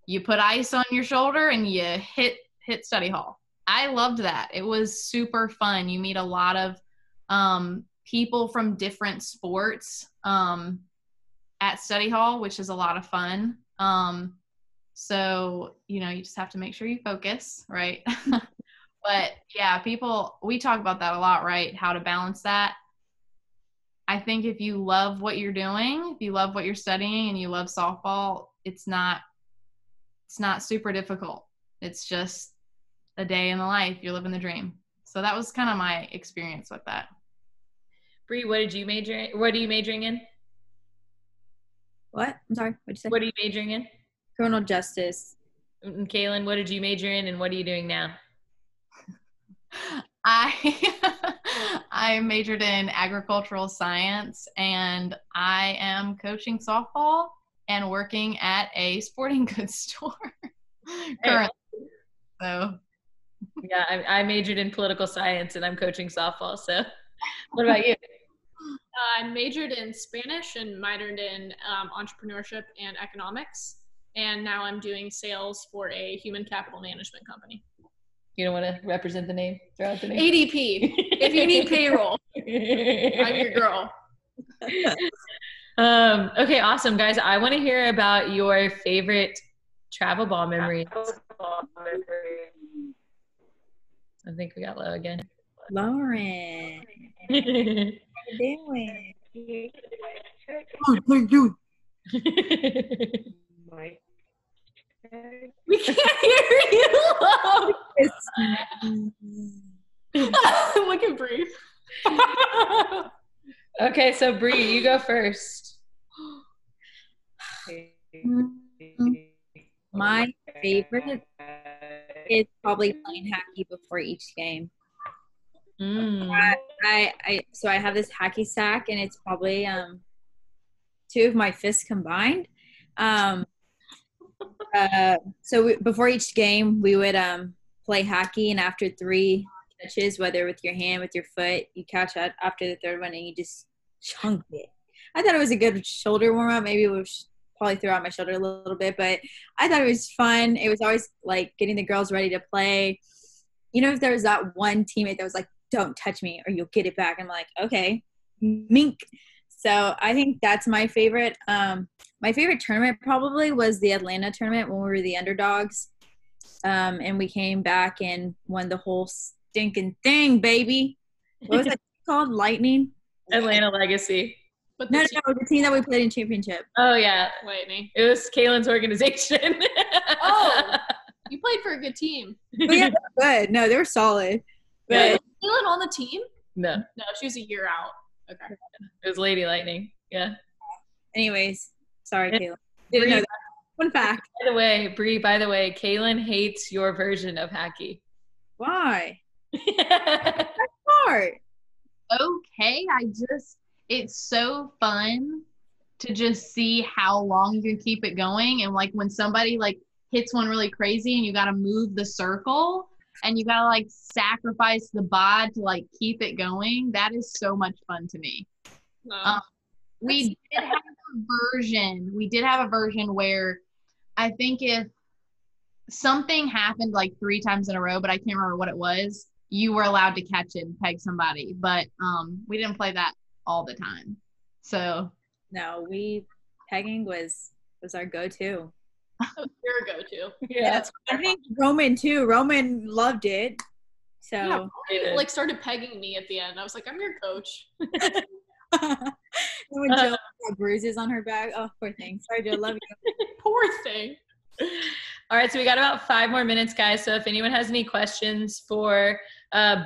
you put ice on your shoulder, and you hit study hall. I loved that. It was super fun. You meet a lot of people from different sports at study hall, which is a lot of fun. So, you just have to make sure you focus, right? But yeah, we talk about that a lot, right? How to balance that. I think if you love what you're doing, if you love what you're studying and you love softball, it's not super difficult. It's just a day in the life. You're living the dream. So that was kind of my experience with that.
Bree, what are you majoring in?
What? I'm sorry. What'd you say?
What are you majoring in?
Criminal justice.
And Calyn, what did you major in, and what are you doing now?
I majored in agricultural science, and I am coaching softball and working at a sporting goods store currently. So,
yeah, I majored in political science, and I'm coaching softball. So, what about you?
I majored in Spanish and minored in entrepreneurship and economics, and now I'm doing sales for a human capital management company.
You don't want to represent the name? Throw out the name.
ADP. If you need payroll, I'm your girl.
Okay, awesome, guys. I want to hear about your favorite travel ball memories. I think we got low again.
Lauryn.
What
How you doing?
What are you doing?
Mike.
We can't hear you. Look at Bree.
Okay, so Bree, you go first.
My favorite is probably playing hockey before each game. So I have this hacky sack, and it's probably two of my fists combined. Before each game, we would play hockey, and after 3 catches, whether with your hand, with your foot, you catch it after the third one, and you just chunk it. I thought it was a good shoulder warm up. Maybe it was probably throw out my shoulder a little bit, but I thought it was fun. It was always like getting the girls ready to play. If there was that one teammate that was like, "Don't touch me or you'll get it back," I'm like, okay, mink. So I think that's my favorite. My favorite tournament probably was the Atlanta tournament when we were the underdogs. And we came back and won the whole stinking thing, baby. What was that called? Lightning?
Atlanta Legacy.
But
No, the team that we played in championship.
Oh, yeah.
Whitney.
It was Calyn's organization.
Oh, you played for a good team.
But yeah, they were good. No, they were solid.
Was
But
Calyn on the team?
No,
No, she was a year out. Okay.
it was Lady Lightning. Yeah.
anyways, sorry, Calyn. Didn't know that. Fun fact.
By the way, Calyn hates your version of hacky.
Why?
Yeah.
Hard.
okay, it's so fun to just see how long you can keep it going. And like when somebody like hits one really crazy and you got to move the circle and you got to like sacrifice the bod to like keep it going, that is so much fun to me. We did have a version where I think if something happened like 3 times in a row, but I can't remember what it was, you were allowed to catch it and peg somebody. But we didn't play that all the time. So
No, pegging was was our go-to.
Your go-to.
Yeah.
I think Roman too. Roman loved it. So
Yeah, Rory, like started pegging me at the end. I was like, I'm your coach.
when Jill got bruises on her back. Oh, poor thing. Sorry, Jill. Love you.
Poor thing.
All right, so we got about 5 more minutes, guys. So if anyone has any questions for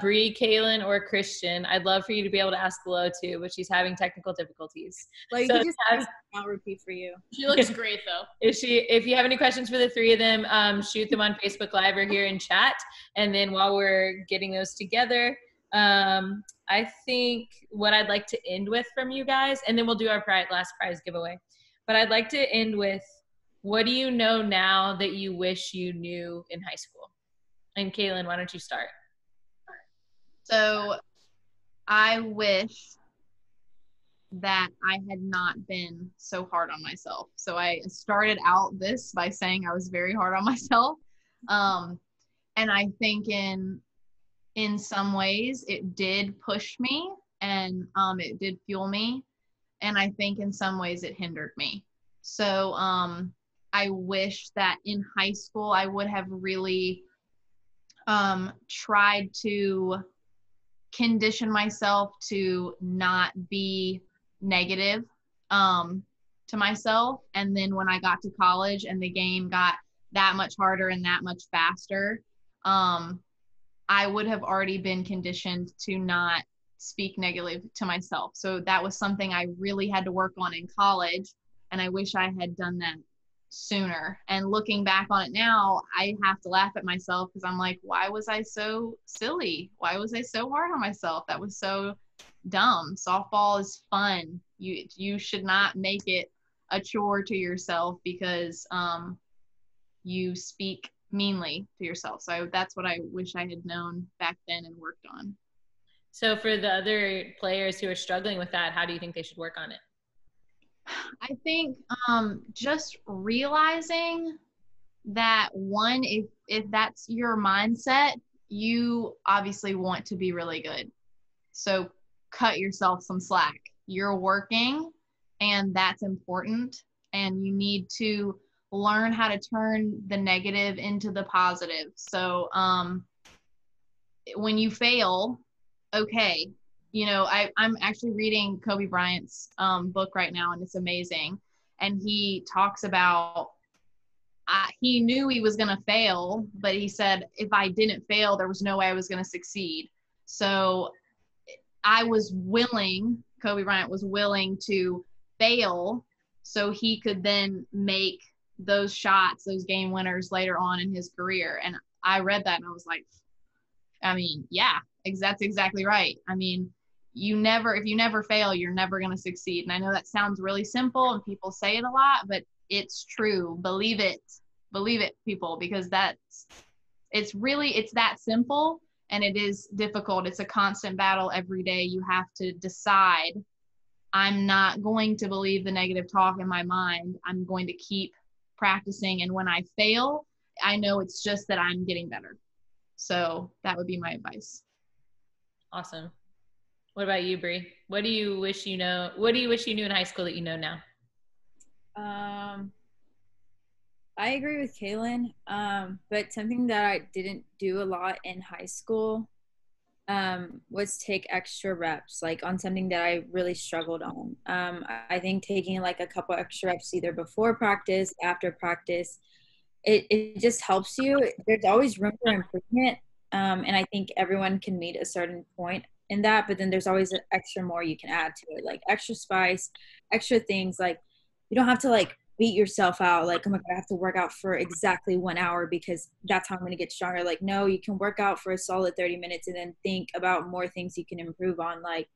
Bree, Calyn, or Christian, I'd love for you to be able to ask Lo too, but she's having technical difficulties.
Like,
So
you just not repeat for you.
She looks great though.
if you have any questions for the 3 of them, shoot them on Facebook Live or here in chat. And then while we're getting those together, I think what I'd like to end with from you guys, and then we'll do our last prize giveaway. But I'd like to end with, what do you know now that you wish you knew in high school? And Calyn, why don't you start?
So I wish that I had not been so hard on myself. So I started out this by saying I was very hard on myself. And I think in some ways it did push me, and it did fuel me. And I think in some ways it hindered me. So I wish that in high school I would have really tried to condition myself to not be negative to myself. And then when I got to college and the game got that much harder and that much faster, I would have already been conditioned to not speak negatively to myself. So that was something I really had to work on in college, and I wish I had done that sooner. And looking back on it now, I have to laugh at myself because I'm like, why was I so silly? Why was I so hard on myself? That was so dumb. Softball is fun. You should not make it a chore to yourself because you speak meanly to yourself. So that's what I wish I had known back then and worked on.
So for the other players who are struggling with that, how do you think they should work on it?
I think just realizing that, one, if that's your mindset, you obviously want to be really good. So cut yourself some slack. You're working, and that's important, and you need to learn how to turn the negative into the positive. So when you fail, okay, I'm actually reading Kobe Bryant's book right now, and it's amazing. And he talks about, he knew he was going to fail, but he said, if I didn't fail, there was no way I was going to succeed. So Kobe Bryant was willing to fail so he could then make those shots, those game winners later on in his career. And I read that and I was like, yeah, that's exactly right. If you never fail, you're never going to succeed. And I know that sounds really simple and people say it a lot, but it's true. Believe it, people, because it's that simple, and it is difficult. It's a constant battle every day. You have to decide, I'm not going to believe the negative talk in my mind. I'm going to keep practicing. And when I fail, I know it's just that I'm getting better. So that would be my advice.
Awesome. What about you, Bree? What do you wish you knew in high school that you know now?
I agree with Calyn, but something that I didn't do a lot in high school was take extra reps, like on something that I really struggled on. I think taking like a couple extra reps either before practice, after practice, it just helps you. There's always room for improvement, and I think everyone can meet a certain point in that, but then there's always an extra more you can add to it, like extra spice, extra things. Like, you don't have to like beat yourself out like, oh my God, I have to work out for exactly 1 hour because that's how I'm going to get stronger. Like, no, you can work out for a solid 30 minutes and then think about more things you can improve on. Like,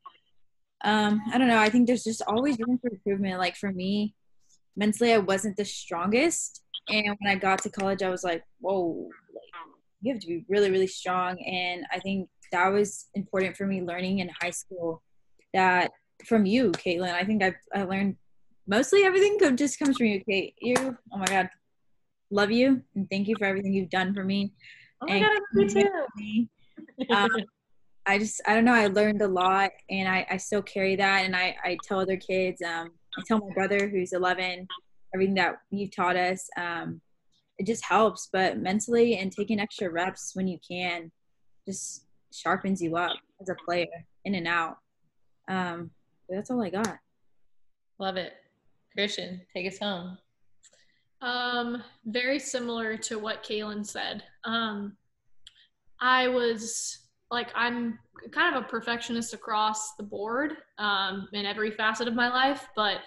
I don't know. I think there's just always room for improvement. Like, for me, mentally, I wasn't the strongest. And when I got to college, I was like, whoa, like, you have to be really, really strong. And I think that was important for me learning in high school, that from you, Calyn. I think I learned mostly everything just comes from you, Kate. You, oh my God, love you, and thank you for everything you've done for me.
Oh my God, I love you too.
I don't know, I learned a lot, and I still carry that, and I tell other kids, I tell my brother who's 11, everything that you've taught us. It just helps, but mentally and taking extra reps when you can just sharpens you up as a player in and out. But that's all I got.
Love it. Christian, take us home.
Very similar to what Calyn said. I was like, I'm kind of a perfectionist across the board in every facet of my life, but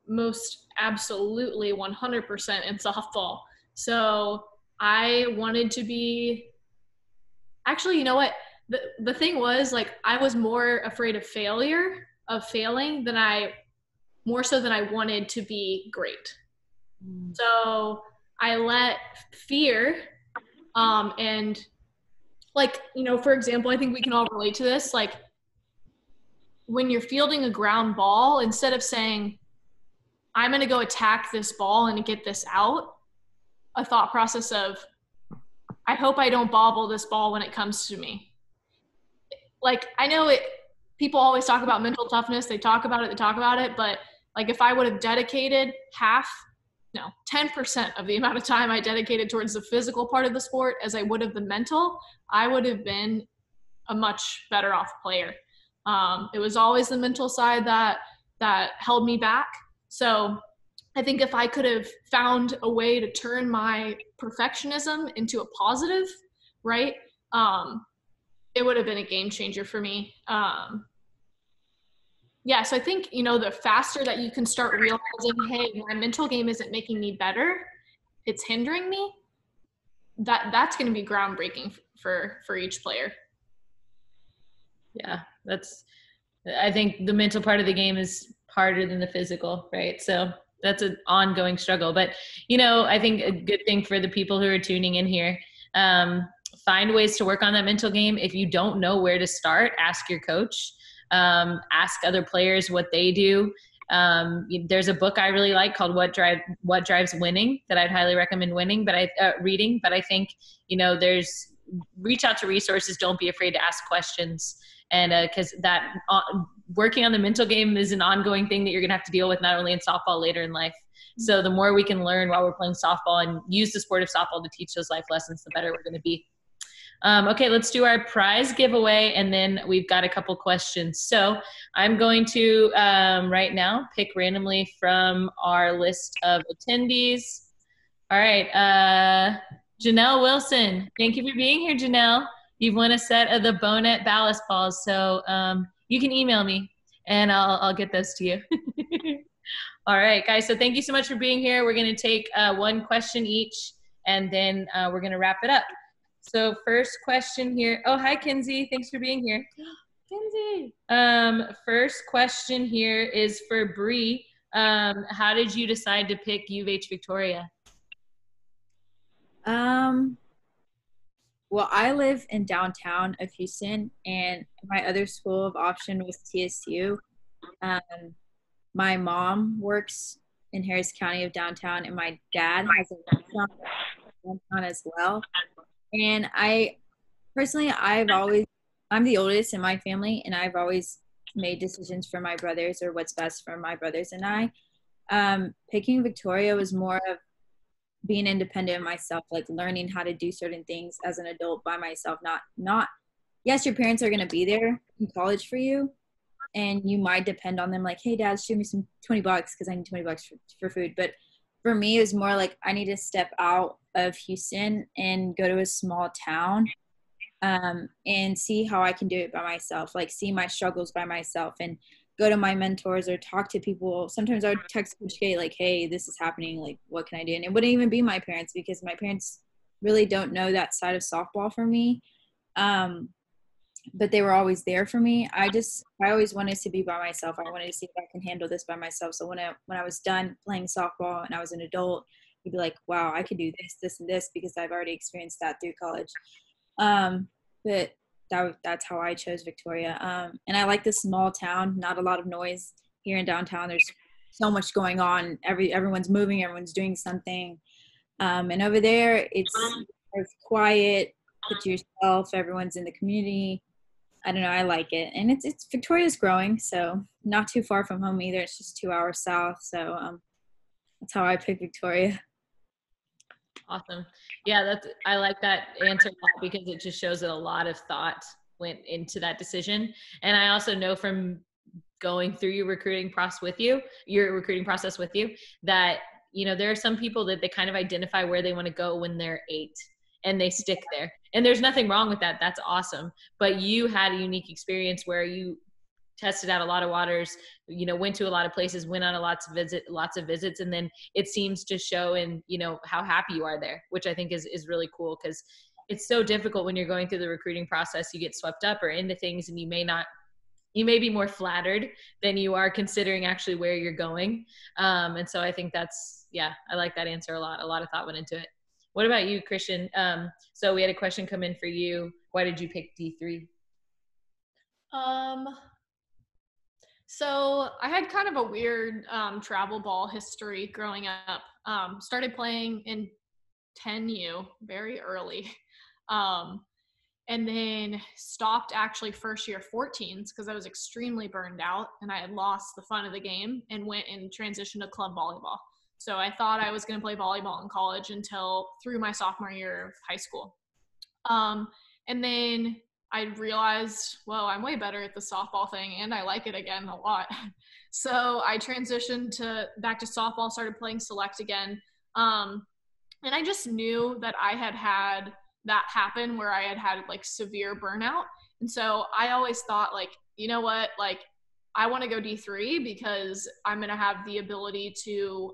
most absolutely 100% in softball. So I wanted to be, actually, you know what? The thing was, like, I was more afraid of failing more so than I wanted to be great. So I let fear and, like, you know, for example, I think we can all relate to this. Like, when you're fielding a ground ball, instead of saying, I'm going to go attack this ball and get this out, a thought process of, I hope I don't bobble this ball when it comes to me. Like, I know people always talk about mental toughness. They talk about it. But like, if I would have dedicated 10% of the amount of time I dedicated towards the physical part of the sport as I would have the mental, I would have been a much better off player. It was always the mental side that held me back. So I think if I could have found a way to turn my perfectionism into a positive, right, it would have been a game changer for me. Yeah, so I think, you know, the faster that you can start realizing, hey, my mental game isn't making me better, it's hindering me, that's going to be groundbreaking for each player.
Yeah, I think the mental part of the game is harder than the physical, right? So that's an ongoing struggle. But, you know, I think a good thing for the people who are tuning in here, find ways to work on that mental game. If you don't know where to start, ask your coach. Ask other players what they do. There's a book I really like called What Drives Winning that I'd highly recommend reading. But I think, you know, reach out to resources. Don't be afraid to ask questions. And because working on the mental game is an ongoing thing that you're going to have to deal with not only in softball, later in life. So the more we can learn while we're playing softball and use the sport of softball to teach those life lessons, the better we're going to be. Okay, let's do our prize giveaway, and then we've got a couple questions. So I'm going to, right now, pick randomly from our list of attendees. All right, Janelle Wilson. Thank you for being here, Janelle. You've won a set of the Bonet ballast balls, so you can email me, and I'll get those to you. All right, guys, so thank you so much for being here. We're going to take one question each, and then we're going to wrap it up. So first question here. Oh, hi, Kinsey. Thanks for being here. Kinsey. First question here is for Bree. How did you decide to pick U of H Victoria?
Well, I live in downtown of Houston, and my other school of option was TSU. My mom works in Harris County of downtown, and my dad has a restaurant downtown as well. And I'm the oldest in my family, and I've always made decisions for my brothers or what's best for my brothers and I. Picking Victoria was more of being independent of myself, like learning how to do certain things as an adult by myself. Not yes, your parents are going to be there in college for you, and you might depend on them, like, hey, Dad, shoot me some $20 because I need $20 for food. But for me, it was more like I need to step out of Houston and go to a small town and see how I can do it by myself, like see my struggles by myself and go to my mentors or talk to people. Sometimes I would text Coach K, like, hey, this is happening. Like, what can I do? And it wouldn't even be my parents because my parents really don't know that side of softball for me. But they were always there for me. I always wanted to be by myself. I wanted to see if I can handle this by myself. So when I was done playing softball and I was an adult, you'd be like, wow, I could do this, this, and this because I've already experienced that through college. But that's how I chose Victoria. And I like the small town, not a lot of noise here in downtown. There's so much going on. Everyone's moving, everyone's doing something. And over there, it's quiet, put to yourself, everyone's in the community. I don't know, I like it. And it's Victoria's growing, so not too far from home either. It's just 2 hours south. So That's how I picked Victoria.
Awesome. Yeah, I like that answer a lot because it just shows that a lot of thought went into that decision. And I also know from going through your recruiting process with you, that, you know, there are some people that they kind of identify where they want to go when they're 8 and they stick there. And there's nothing wrong with that. That's awesome. But you had a unique experience where you tested out a lot of waters, you know, went to a lot of places, went on lots of visits. And then it seems to show in, you know, how happy you are there, which I think is really cool, because it's so difficult when you're going through the recruiting process. You get swept up or into things and you may be more flattered than you are considering actually where you're going. And so I think I like that answer a lot. A lot of thought went into it. What about you, Christian? So we had a question come in for you. Why did you pick D3?
So I had kind of a weird travel ball history growing up. Started playing in 10U very early. And then stopped actually first year 14s because I was extremely burned out and I had lost the fun of the game, and went and transitioned to club volleyball. So I thought I was going to play volleyball in college until through my sophomore year of high school. And then I realized, well, I'm way better at the softball thing and I like it again a lot. So I transitioned back to softball, started playing select again. And I just knew that I had that happen where I had like severe burnout. And so I always thought, like, you know what, like I want to go D3 because I'm going to have the ability to,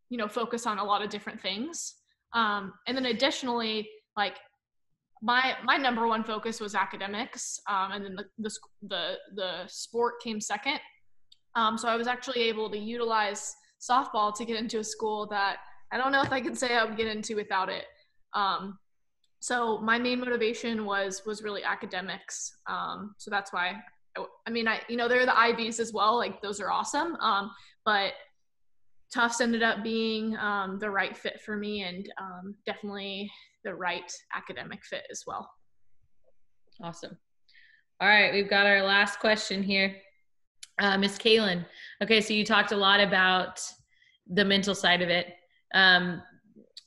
you know, focus on a lot of different things. And then additionally, like my number one focus was academics. And then the sport came second. So I was actually able to utilize softball to get into a school that I don't know if I could say I would get into without it. So my main motivation was really academics. So that's why, you know, there are the IVs as well. Like those are awesome. But Tufts ended up being the right fit for me, and definitely the right academic fit as well.
Awesome. All right, we've got our last question here. Miss Calyn. Okay, so you talked a lot about the mental side of it.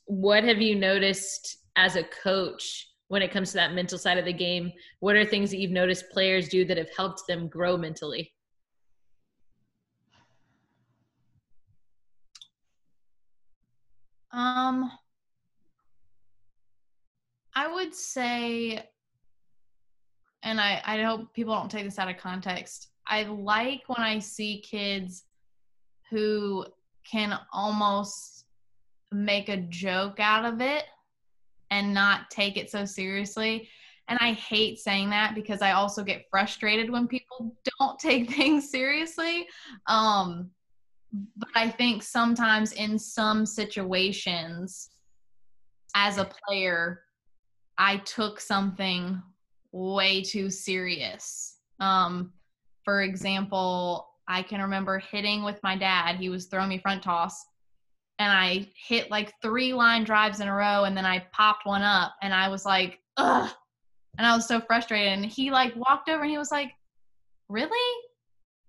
What have you noticed as a coach when it comes to that mental side of the game? What are things that you've noticed players do that have helped them grow mentally?
I would say, and I hope people don't take this out of context, I like when I see kids who can almost make a joke out of it and not take it so seriously. And I hate saying that because I also get frustrated when people don't take things seriously. But I think sometimes in some situations as a player, I took something way too serious. For example, I can remember hitting with my dad. He was throwing me front toss, and I hit like 3 line drives in a row, and then I popped one up, and I was like, ugh. And I was so frustrated. And he like walked over and he was like, really?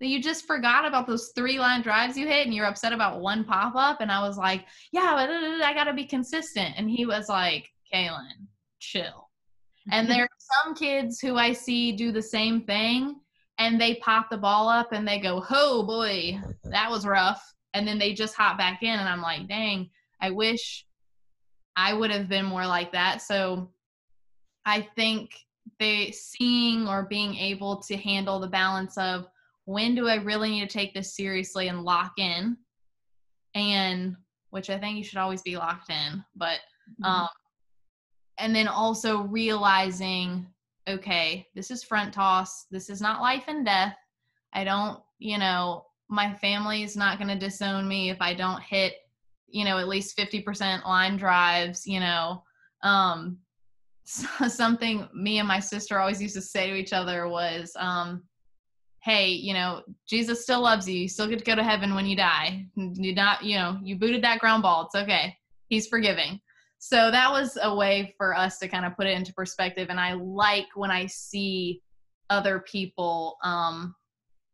That you just forgot about those 3 line drives you hit and you're upset about one pop up? And I was like, yeah, but I got to be consistent. And he was like, Calyn, chill. And there are some kids who I see do the same thing, and they pop the ball up and they go, oh boy, that was rough. And then they just hop back in, and I'm like, dang, I wish I would have been more like that. So I think seeing or being able to handle the balance of when do I really need to take this seriously and lock in, and which I think you should always be locked in, but and then also realizing, okay, this is front toss. This is not life and death. I don't, you know, my family is not going to disown me if I don't hit, you know, at least 50% line drives, you know. Something me and my sister always used to say to each other was, hey, you know, Jesus still loves you. You still get to go to heaven when you die. You not, you know, you booted that ground ball. It's okay. He's forgiving. So that was a way for us to kind of put it into perspective. And I like when I see other people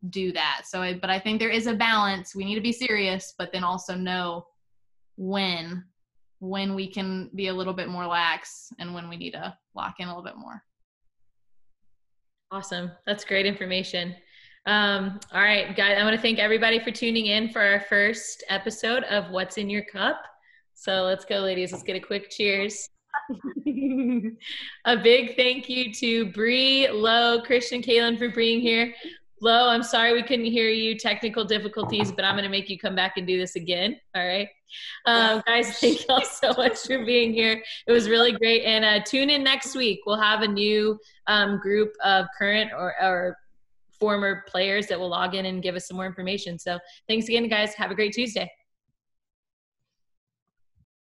do that. So, but I think there is a balance. We need to be serious, but then also know when we can be a little bit more lax and when we need to lock in a little bit more.
Awesome. That's great information. All right, guys, I want to thank everybody for tuning in for our first episode of What's in Your Cup. So let's go, ladies. Let's get a quick cheers. A big thank you to Bree, Lo, Christian, Calyn for being here. Lo, I'm sorry we couldn't hear you. Technical difficulties, but I'm going to make you come back and do this again. All right. Guys, thank y'all so much for being here. It was really great. And tune in next week. We'll have a new group of current or former players that will log in and give us some more information. So thanks again, guys. Have a great Tuesday.